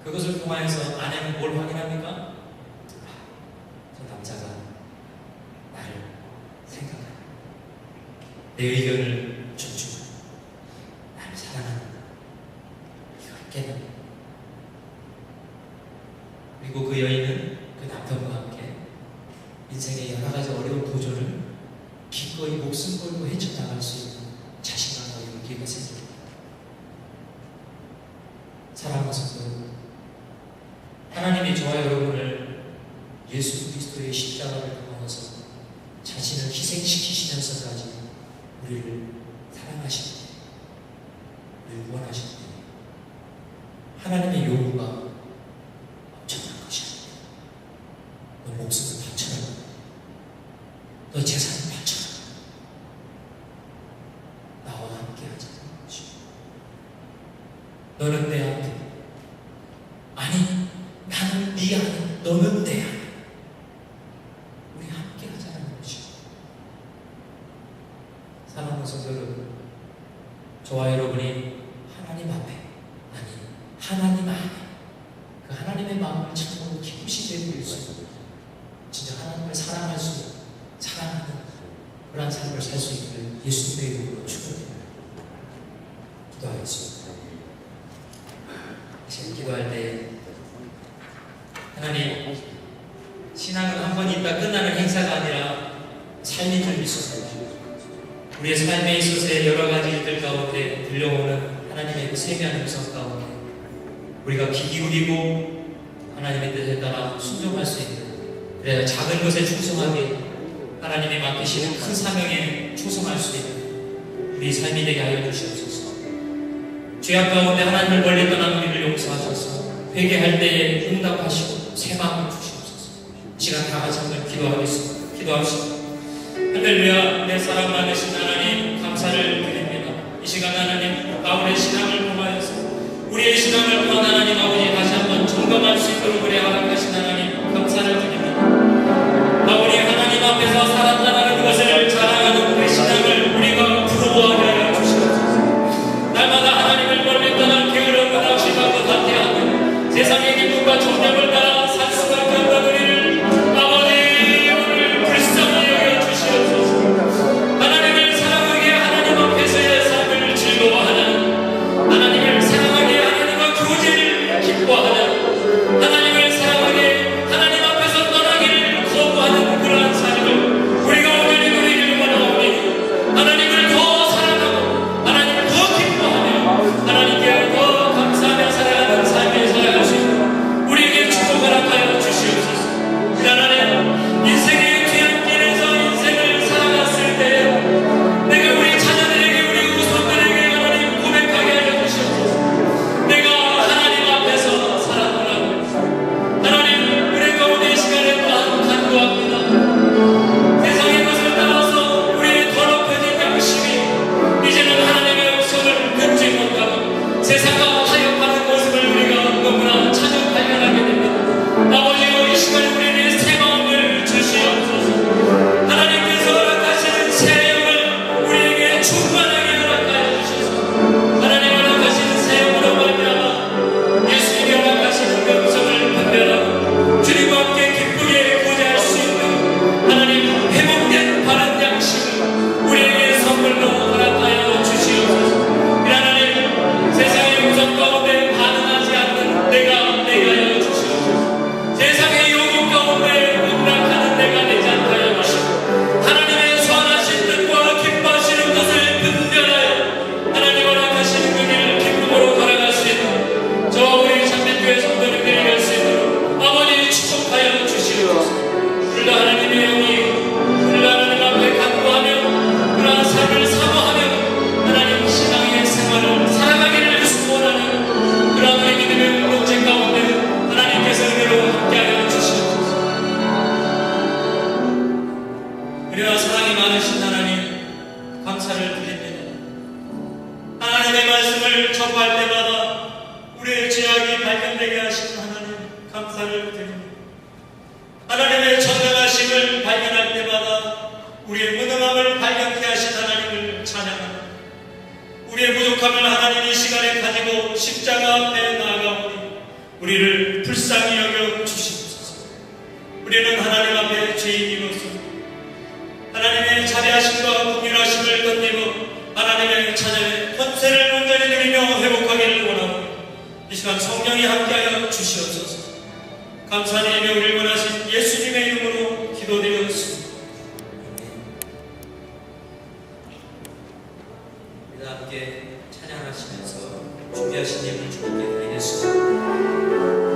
그것을 통하여서 아내는 뭘 확인합니까? 저 남자가 나를 생각하고 내 의견을 존중하고 나를 사랑하는 이걸 깨닫는. 그리고 그 여인은 그 남편과 함께 인생의 여러 가지 어려운 도전을 기꺼이 목숨 걸고 헤쳐나갈 수 있는 자신감과 용기가 생깁니다. 사랑하는 성도, 하나님이 저와 여러분을 예수 그리스도의 십자가를 통해서 자신을 희생시키시면서까지 우리를 사랑하시는데, 우리를 원하시는데 하나님의 요구가 엄청난 것이 아닙니다. 너 목숨을 바쳐라. 너 재산을 바쳐라. 나와 함께 하자는 것입니다. 너는 내 안에, 아니 나는 네 안에, 너는 내 안에, 우리 함께 하자는 것입니다. 사랑하는 성도 여러분, 저와 여러분이 하나님 앞에, 아니 하나님 안에 그 하나님의 마음을 참고 기쁘시게 누릴 수 있는, 진짜 하나님을 사랑할 수 있는, 사랑하는 그런 삶을 살 수 있기를 예수님의 이름으로 축원합니다. 기도하겠습니다. 지금 기도할 때 하나님, 신앙은 한 번 있다 끝나는 행사가 아니라 삶인 줄 믿습니다. 우리의 삶에 있어서의 여러 가지 일들 가운데 들려오는 하나님의 그 세미한 음성 가운데 우리가 귀 기울이고 하나님의 뜻에 따라 순종할 수 있는, 그래야 작은 것에 충성하게 하나님이 맡기시는 큰 사명에 충성할 수 있는 우리 삶이 되게 하여 주시옵소서. 죄악 가운데 하나님을 멀리 떠난 우리를 용서하셔서 회개할 때에 응답하시고 새 마음을 주시옵소서. 시간 다 같이 한번 기도하겠습니다. 기도합시다. 할렐루야. 내 사랑 많으신 하나님 감사를 드립니다. 이 시간 하나님 바울의 신앙을 통하여서 우리의 신앙을 통한 하나님 아버지 다시 한번 점검할 수 있도록 그래 허락하신 하나님 감사를 드립니다. 바울이 하나님 앞에서 살았다는 것을 자랑하는 그 신앙을 우리가 부러워하게 하여 주시옵소서. 날마다 하나님을 멀리 떠난 게으름과 낙심하고 다태하고 세상의 기쁨과 정념을 따라 살 수밖에 없는 우리를 아버지 오늘 불쌍히 여겨 주시옵소서. 하나님을 사랑하게 하나님 앞에서의 삶을 즐거워하는, 하나님을 사랑하게 하나님과 교제를 감사를 드립니다. 하나님의 전능하심을 발견할 때마다 우리의 무능함을 발견케 하신 하나님을 찬양합니다. 우리의 부족함을 하나님 이 시간에 가지고 십자가 앞에 나아가오니 우리를 불쌍히 여겨 주시옵소서. 우리는 하나님 앞에 죄인이로서 하나님의 자비하심과 긍휼하심을 덧입어 하나님의 찬양의 권세를 온전히 누리며 회복하기를 원하오니 이 시간 성령이 함께하여 주시옵소서. 감사드리며 우리를 원하신 예수님의 이름으로 기도드렸습니다. 우리가 함께 찬양하시면서 준비하신 예물 주님께 드리겠습니다.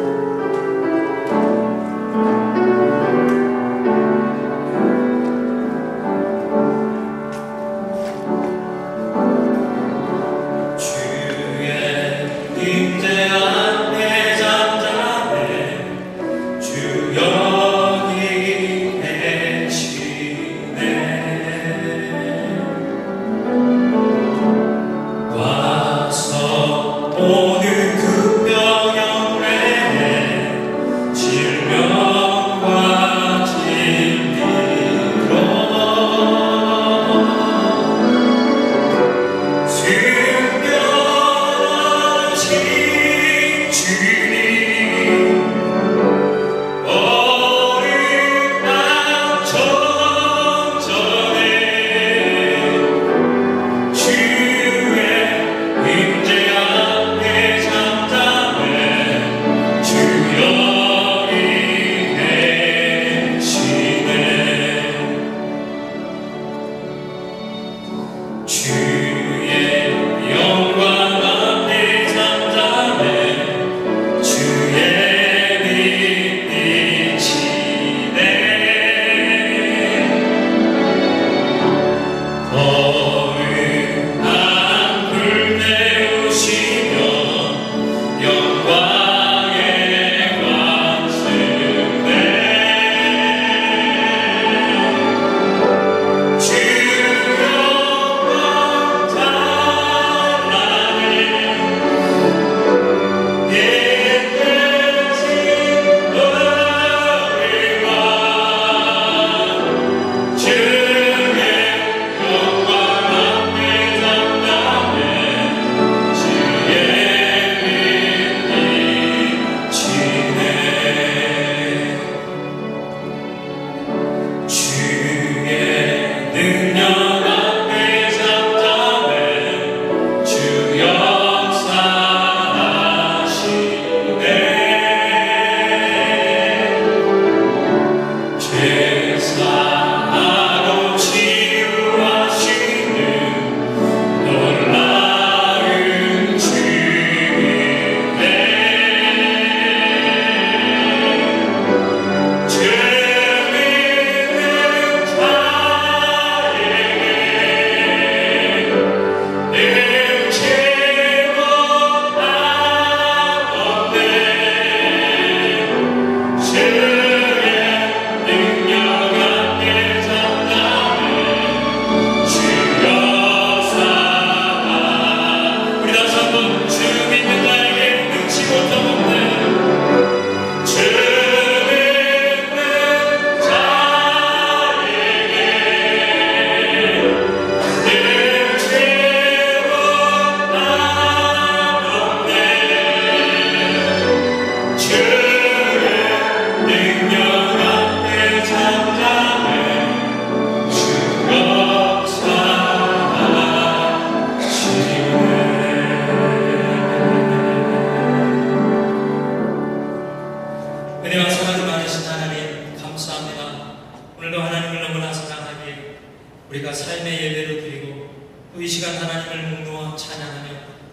우리가 삶의 예배로 드리고 또 이 시간 하나님을 묵노와 찬양하며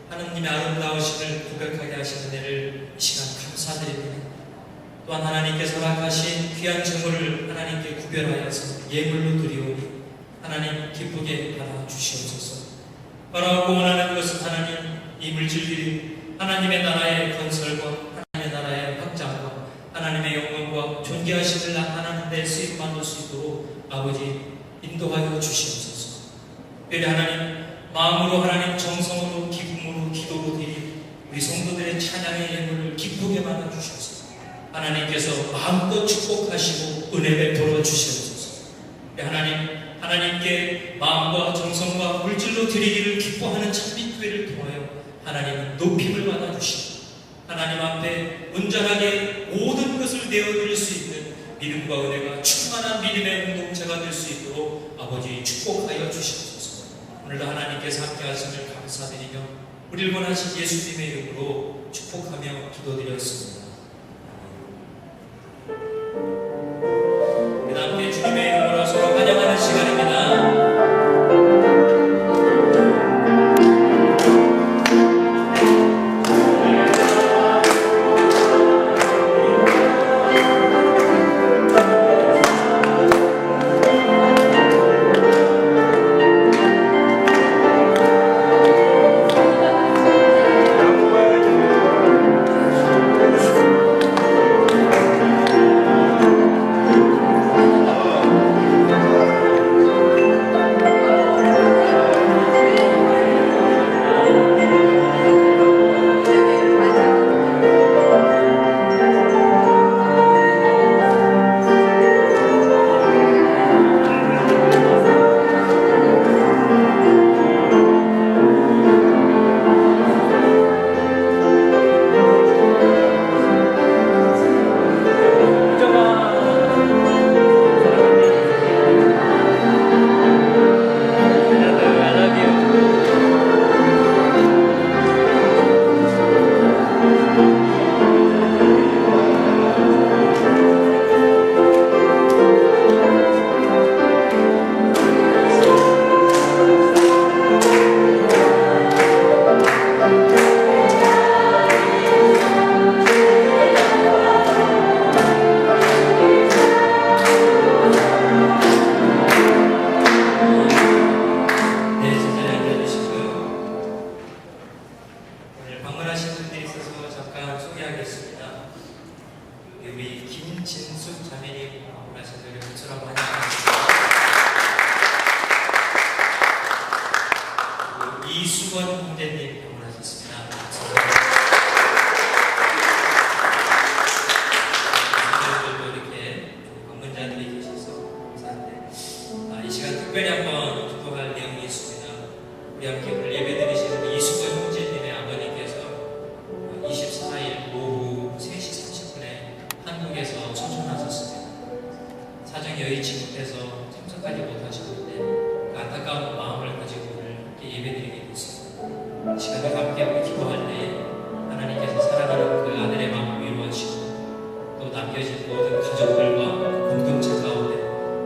하나님의 아름다우심을 고백하게 하시는 은혜를 이 시간 감사드립니다. 또한 하나님께서 허락하신 귀한 제물을 하나님께 구별하여서 예물로 드리오니 하나님 기쁘게 받아주시옵소서. 바라고 원하는 것은 하나님 이 물질들이 하나님의 나라의 건설과 하나님의 나라의 확장과 하나님의 영광과 존귀하심을 나타나는 데 쓰임받을 수 있도록 아버지 인도하여 주시옵소서. 특별히 하나님 마음으로 하나님 정성으로 기쁨으로 기도로 드린 우리 성도들의 찬양의 예물을 기쁘게 받아 주시옵소서. 하나님께서 마음껏 축복하시고 은혜 베풀어 주시옵소서. 하나님께 마음과 정성과 물질로 드리기를 기뻐하는 참빛교회를 통하여 하나님은 높임을 받아주시고 하나님 앞에 온전하게 모든 것을 내어드릴 수 있는 믿음과 은혜가 충만한 믿음의 공동체가 될 수 있도록 아버지 축복하여 주시옵소서. 오늘도 하나님께서 함께 하심을 감사드리며 우리를 원하신 예수님의 이름으로 축복하며 기도드렸습니다. 우리 함께 주님의 이름으로 서로 환영하는 시간입니다. 이수건 형제님 방문하셨습니다. 이렇게 방문자들이 계셔서 감사한데 이 시간 특별히 한번 기도할 내용이 있습니다. 우리 함께 오늘 예배드리시는 이수건 형제님의 아버님께서 24일 오후 3시 30분에 한국에서 처천하셨습니다. 사정이 여의치 못해서 참석하지 못하셨는데 그 안타까운 마음을 가지고 오늘 함께 예배드리게 됐습니다. 이 시간에 함께 우리 기도할 때 하나님께서 사랑하는 그 아들의 마음을 위로하시고 또 남겨진 모든 가족들과 공동체 가운데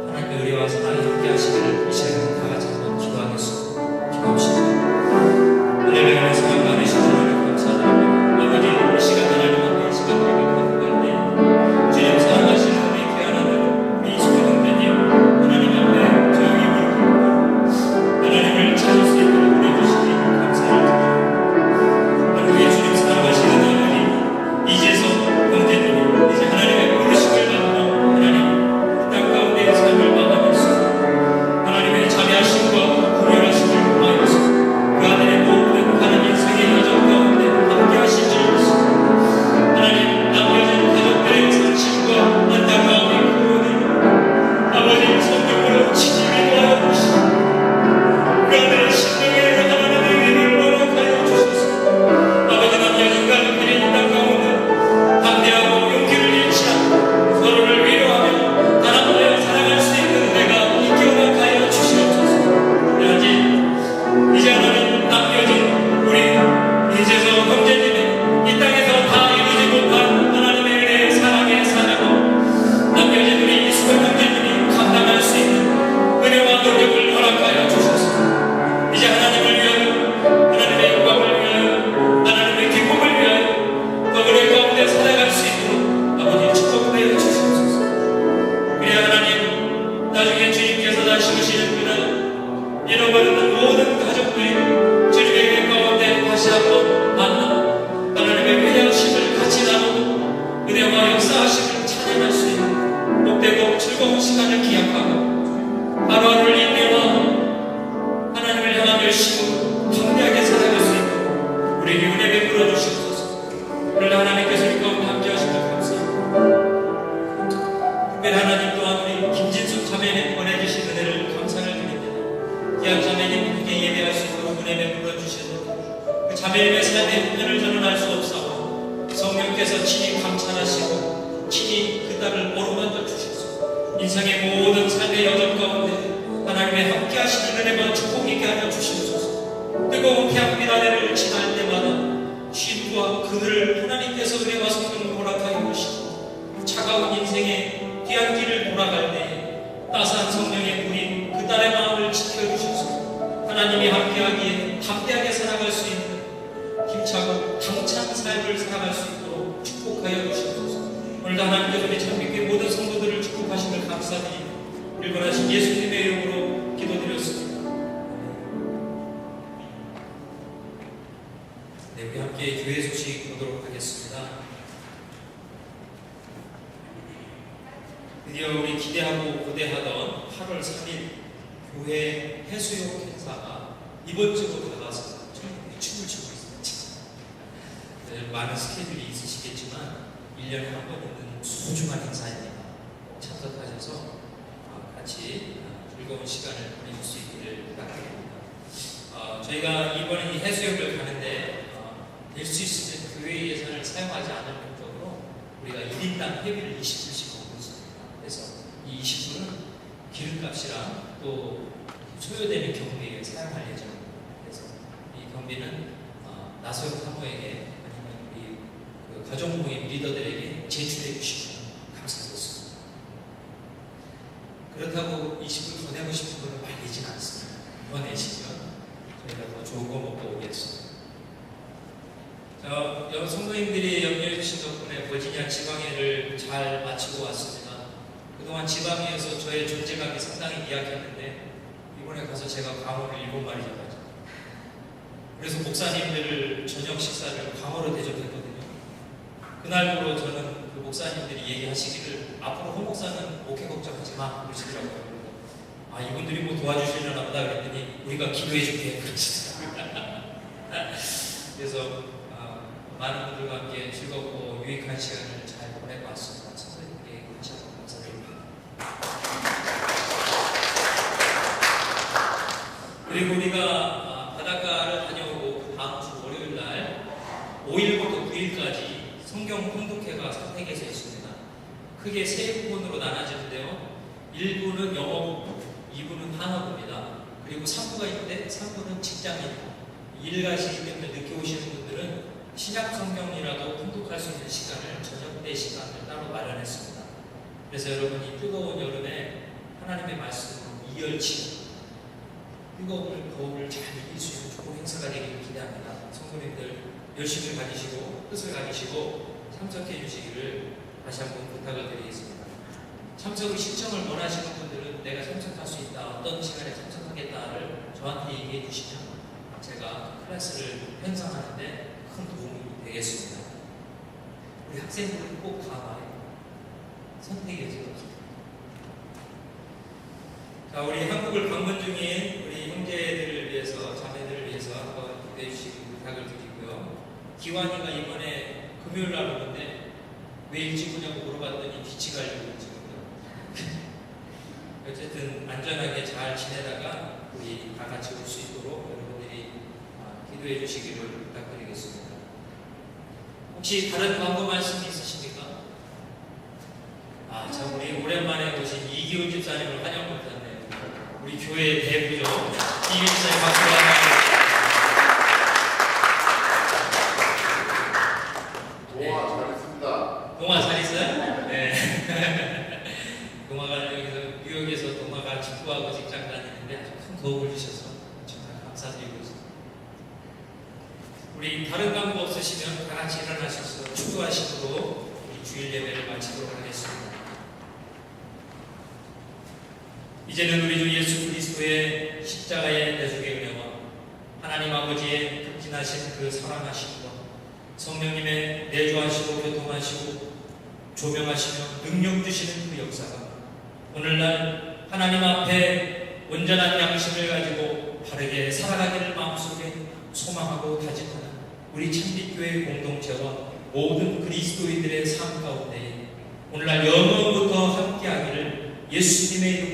하나님의 의뢰와 사랑이 함께 하시기를 이 시간에 다 같이 한번 기도하겠습니다. 기도합시다. 할렐루야. 사랑 많으신 하나님 감사드립니다. 아버지 이 시간 하나님 앞에 이 시간 우리가 기도할 때 주님 사랑하시는 우리 귀한 아들 우리 이수근 형제님 하나님 앞에 조용히 부르고 하나님을 찾을 수 있도록 보내주시니 감사를 드립니다. 한국의 주님 사랑하시는 아버지 이재석 형제님 이제 하나님의 부르심을 받고 하나님 땅 가운데의 삶을 마감했습니다. 하나님의 자비하심과 구별하심을 구하여서 그 아들의 모든 하나님 인생의 여정 가운데 함께 하신 줄 믿습니다. 하나님 남겨진 가족들의 상심과 안타까움이 크오니 아버지 성령으로 치유해 도와주시고 그 아들의 심령에 하나님의 은혜를 허락하여 주소서. 아버지 남겨진 가족들이 이 땅 가운데 담대하고 용기를 잃지 않고 서로를 위로하며 단합하여 살아갈 수 있는 은혜가 있게 허락하여 주시옵소서. 이제 하나님 남겨진 우리 이재석 형제님이 이 땅에서 다 이루지 못한 하나님의 은혜의 사랑의 사명을 남겨진 우리 이수근 형제님이 감당할 수 있는 은혜와 능력을 허락하여 주셔서 이제 하나님을 위하여 하나님의 영광을 위하여 하나님의 기쁨을 위하여 그 은혜 가운데 살아갈 수 있도록 아버지 축복하여 주시옵소서. 그래 하나님 나중에 주님께서 다시 오시는 그날 잃어버리는 모든 가족들이 주님의 은혜 가운데 다시 한번 만나 하나님의 위대하심을 같이 나누고 은혜와 역사하심을 찬양할 수 있는 복되고 즐거운 시간을 기약하고 하루하루를 인내와 하나님을 향한 열심으로 담대하게 살아갈 수 있도록 우리에게 은혜 베풀어 주시옵소서. 오늘 하나님께서 이 가운데 함께 하시면 감사합니다. 하나님께서 친히 감찰하시고 친히 그 딸을 어루만져 주셔서 인생의 모든 삶의 여정 가운데 하나님의 함께 하시는 은혜만 축복 있게 하여 주시옵소서. 뜨거운 태양빛 아래를 지날 때마다 쉼과 그늘을 하나님께서 은혜와 성령을 허락하여 주시고 차가운 인생의 귀한 길을 돌아갈 때에 따스한 성령의 불이 그 딸의 마음을 지켜주셔서 하나님이 함께하기에 담대하게 살아갈 수 있는 힘차고 당찬 삶을 살아갈 수 있도록 축복하여 주시옵소서. 오늘도 하나님께서 우리 참빛교회 모든 성도들을 축복하심을 감사드리며 일관하신 예수님의 이름으로 기도드렸습니다. 네, 우리 함께 교회 소식 보도록 하겠습니다. 드디어 우리 기대하고 고대하던 8월 3일 교회 해수욕 행사가 이번 주로 다가와서 춤을 추고 있습니다. 네, 많은 스케줄이 있으시겠지만 1년에 한 번 있는 소중한 행사입니다. 참석하셔서 같이 즐거운 시간을 보내실 수 있기를 부탁드립니다. 저희가 이번에 이 해수욕을 가는데 될 수 있으면 교회 예산을 사용하지 않을 목적으로 우리가 1인당 회비를 20불씩 걷고 있습니다. 그래서 이 20불은 기름값이랑 또 소요되는 경비에 사용할 예정입니다. 그래서 이 경비는 나소영 사모에게 아니면 우리 그 가족 모임 리더들에게 제출해 주시면 감사하겠습니다. 그렇다고 20불 더 내고 싶은 분은 많이 내지는 않습니다. 더 내시면 저희가 더 좋은 거 먹고 오겠습니다. 여러 성도님들이 염려해 주신 덕분에 버지니아 지방회를 잘 마치고 왔습니다. 그동안 지방회에서 저의 존재감이 상당히 미약했는데 이번에 가서 제가 광어를 7마리 잡았죠. 그래서 목사님들 저녁 식사를 광어로 대접했거든요. 그날부로 저는 그 목사님들이 얘기하시기를 앞으로 홍 목사는 목회 걱정하지 마 그러시더라고요. 이분들이 뭐 도와주시려나 보다 그랬더니 우리가 기도해 줄게 그러시더라고요. 그래서 많은 분들과 함께 즐겁고 유익한 시간을 잘 보내고 왔습니다. 선생님께 다시 한번 감사드립니다. 그리고 우리가 바닷가를 다녀오고 다음 주 월요일 날 5일부터 9일까지 성경 통독회가 선택에서 있습니다. 크게 세 부분으로 나눠지는데요. 1부는 영어 부분, 2부는 한어부입니다. 그리고 3부가 있는데 3부는 직장입니다. 일 가시기 때문에 늦게 오시는 분들은 신약 성경이라도 통독할 수 있는 시간을 저녁 때 시간을 따로 마련했습니다. 그래서 여러분이 뜨거운 여름에 하나님의 말씀으로 이열치고 뜨거운 겨울을 잘 이길 수 있는 좋은 행사가 되기를 기대합니다. 성도님들 열심히 가지시고 뜻을 가지시고 참석해 주시기를 다시 한번 부탁을 드리겠습니다. 참석을 신청을 원하시는 분들은 내가 참석할 수 있다, 어떤 시간에 참석하겠다를 저한테 얘기해 주시면 제가 클래스를 편성하는데 큰 도움이 되겠습니다. 우리 학생들은 꼭 다 와요. 선택해서. 자, 우리 한국을 방문 중인 우리 형제들을 위해서, 자매들을 위해서 한번 기도해 주시기 부탁을 드리고요. 기환이가 이번에 금요일 날 오는데 왜 일찍 오냐고 물어봤더니 빛이 가지고 지금 어쨌든 안전하게 잘 지내다가 우리 다 같이 올 수 있도록 여러분들이 기도해 주시기를 부탁드리겠습니다. 혹시 다른 광고 말씀이 있으십니까? 참 우리 오랜만에 오신 이기훈 집사님을 환영 못했네요. 우리 교회 대부죠. 이기훈 집사님 박수와 동화 잘했습니다. 동화 잘 있어요? 네. 동화가 여기서 뉴욕에서 동화가 직구하고 직장 다니는데 아주 큰 도움을 주셔서 정말 감사드리고 있습니다. 우리 다른 광고 없으시면 다 같이 일어나셔서 축도하시므로 우리 주일 예배를 마치도록 하겠습니다. 이제는 우리 주 예수 그리스도의 십자가의 대속의 은혜와 하나님 아버지의 극진하신 그 사랑하심과 성령님의 내주하시고 교통하시고 조명하시며 능력 주시는 그 역사가 오늘날 하나님 앞에 온전한 양심을 가지고 바르게 살아가기를 마음속에 소망하고 다짐하는 우리 참빛교회 공동체와 모든 그리스도인들의 삶 가운데 오늘날 영원부터 함께하기를 예수님의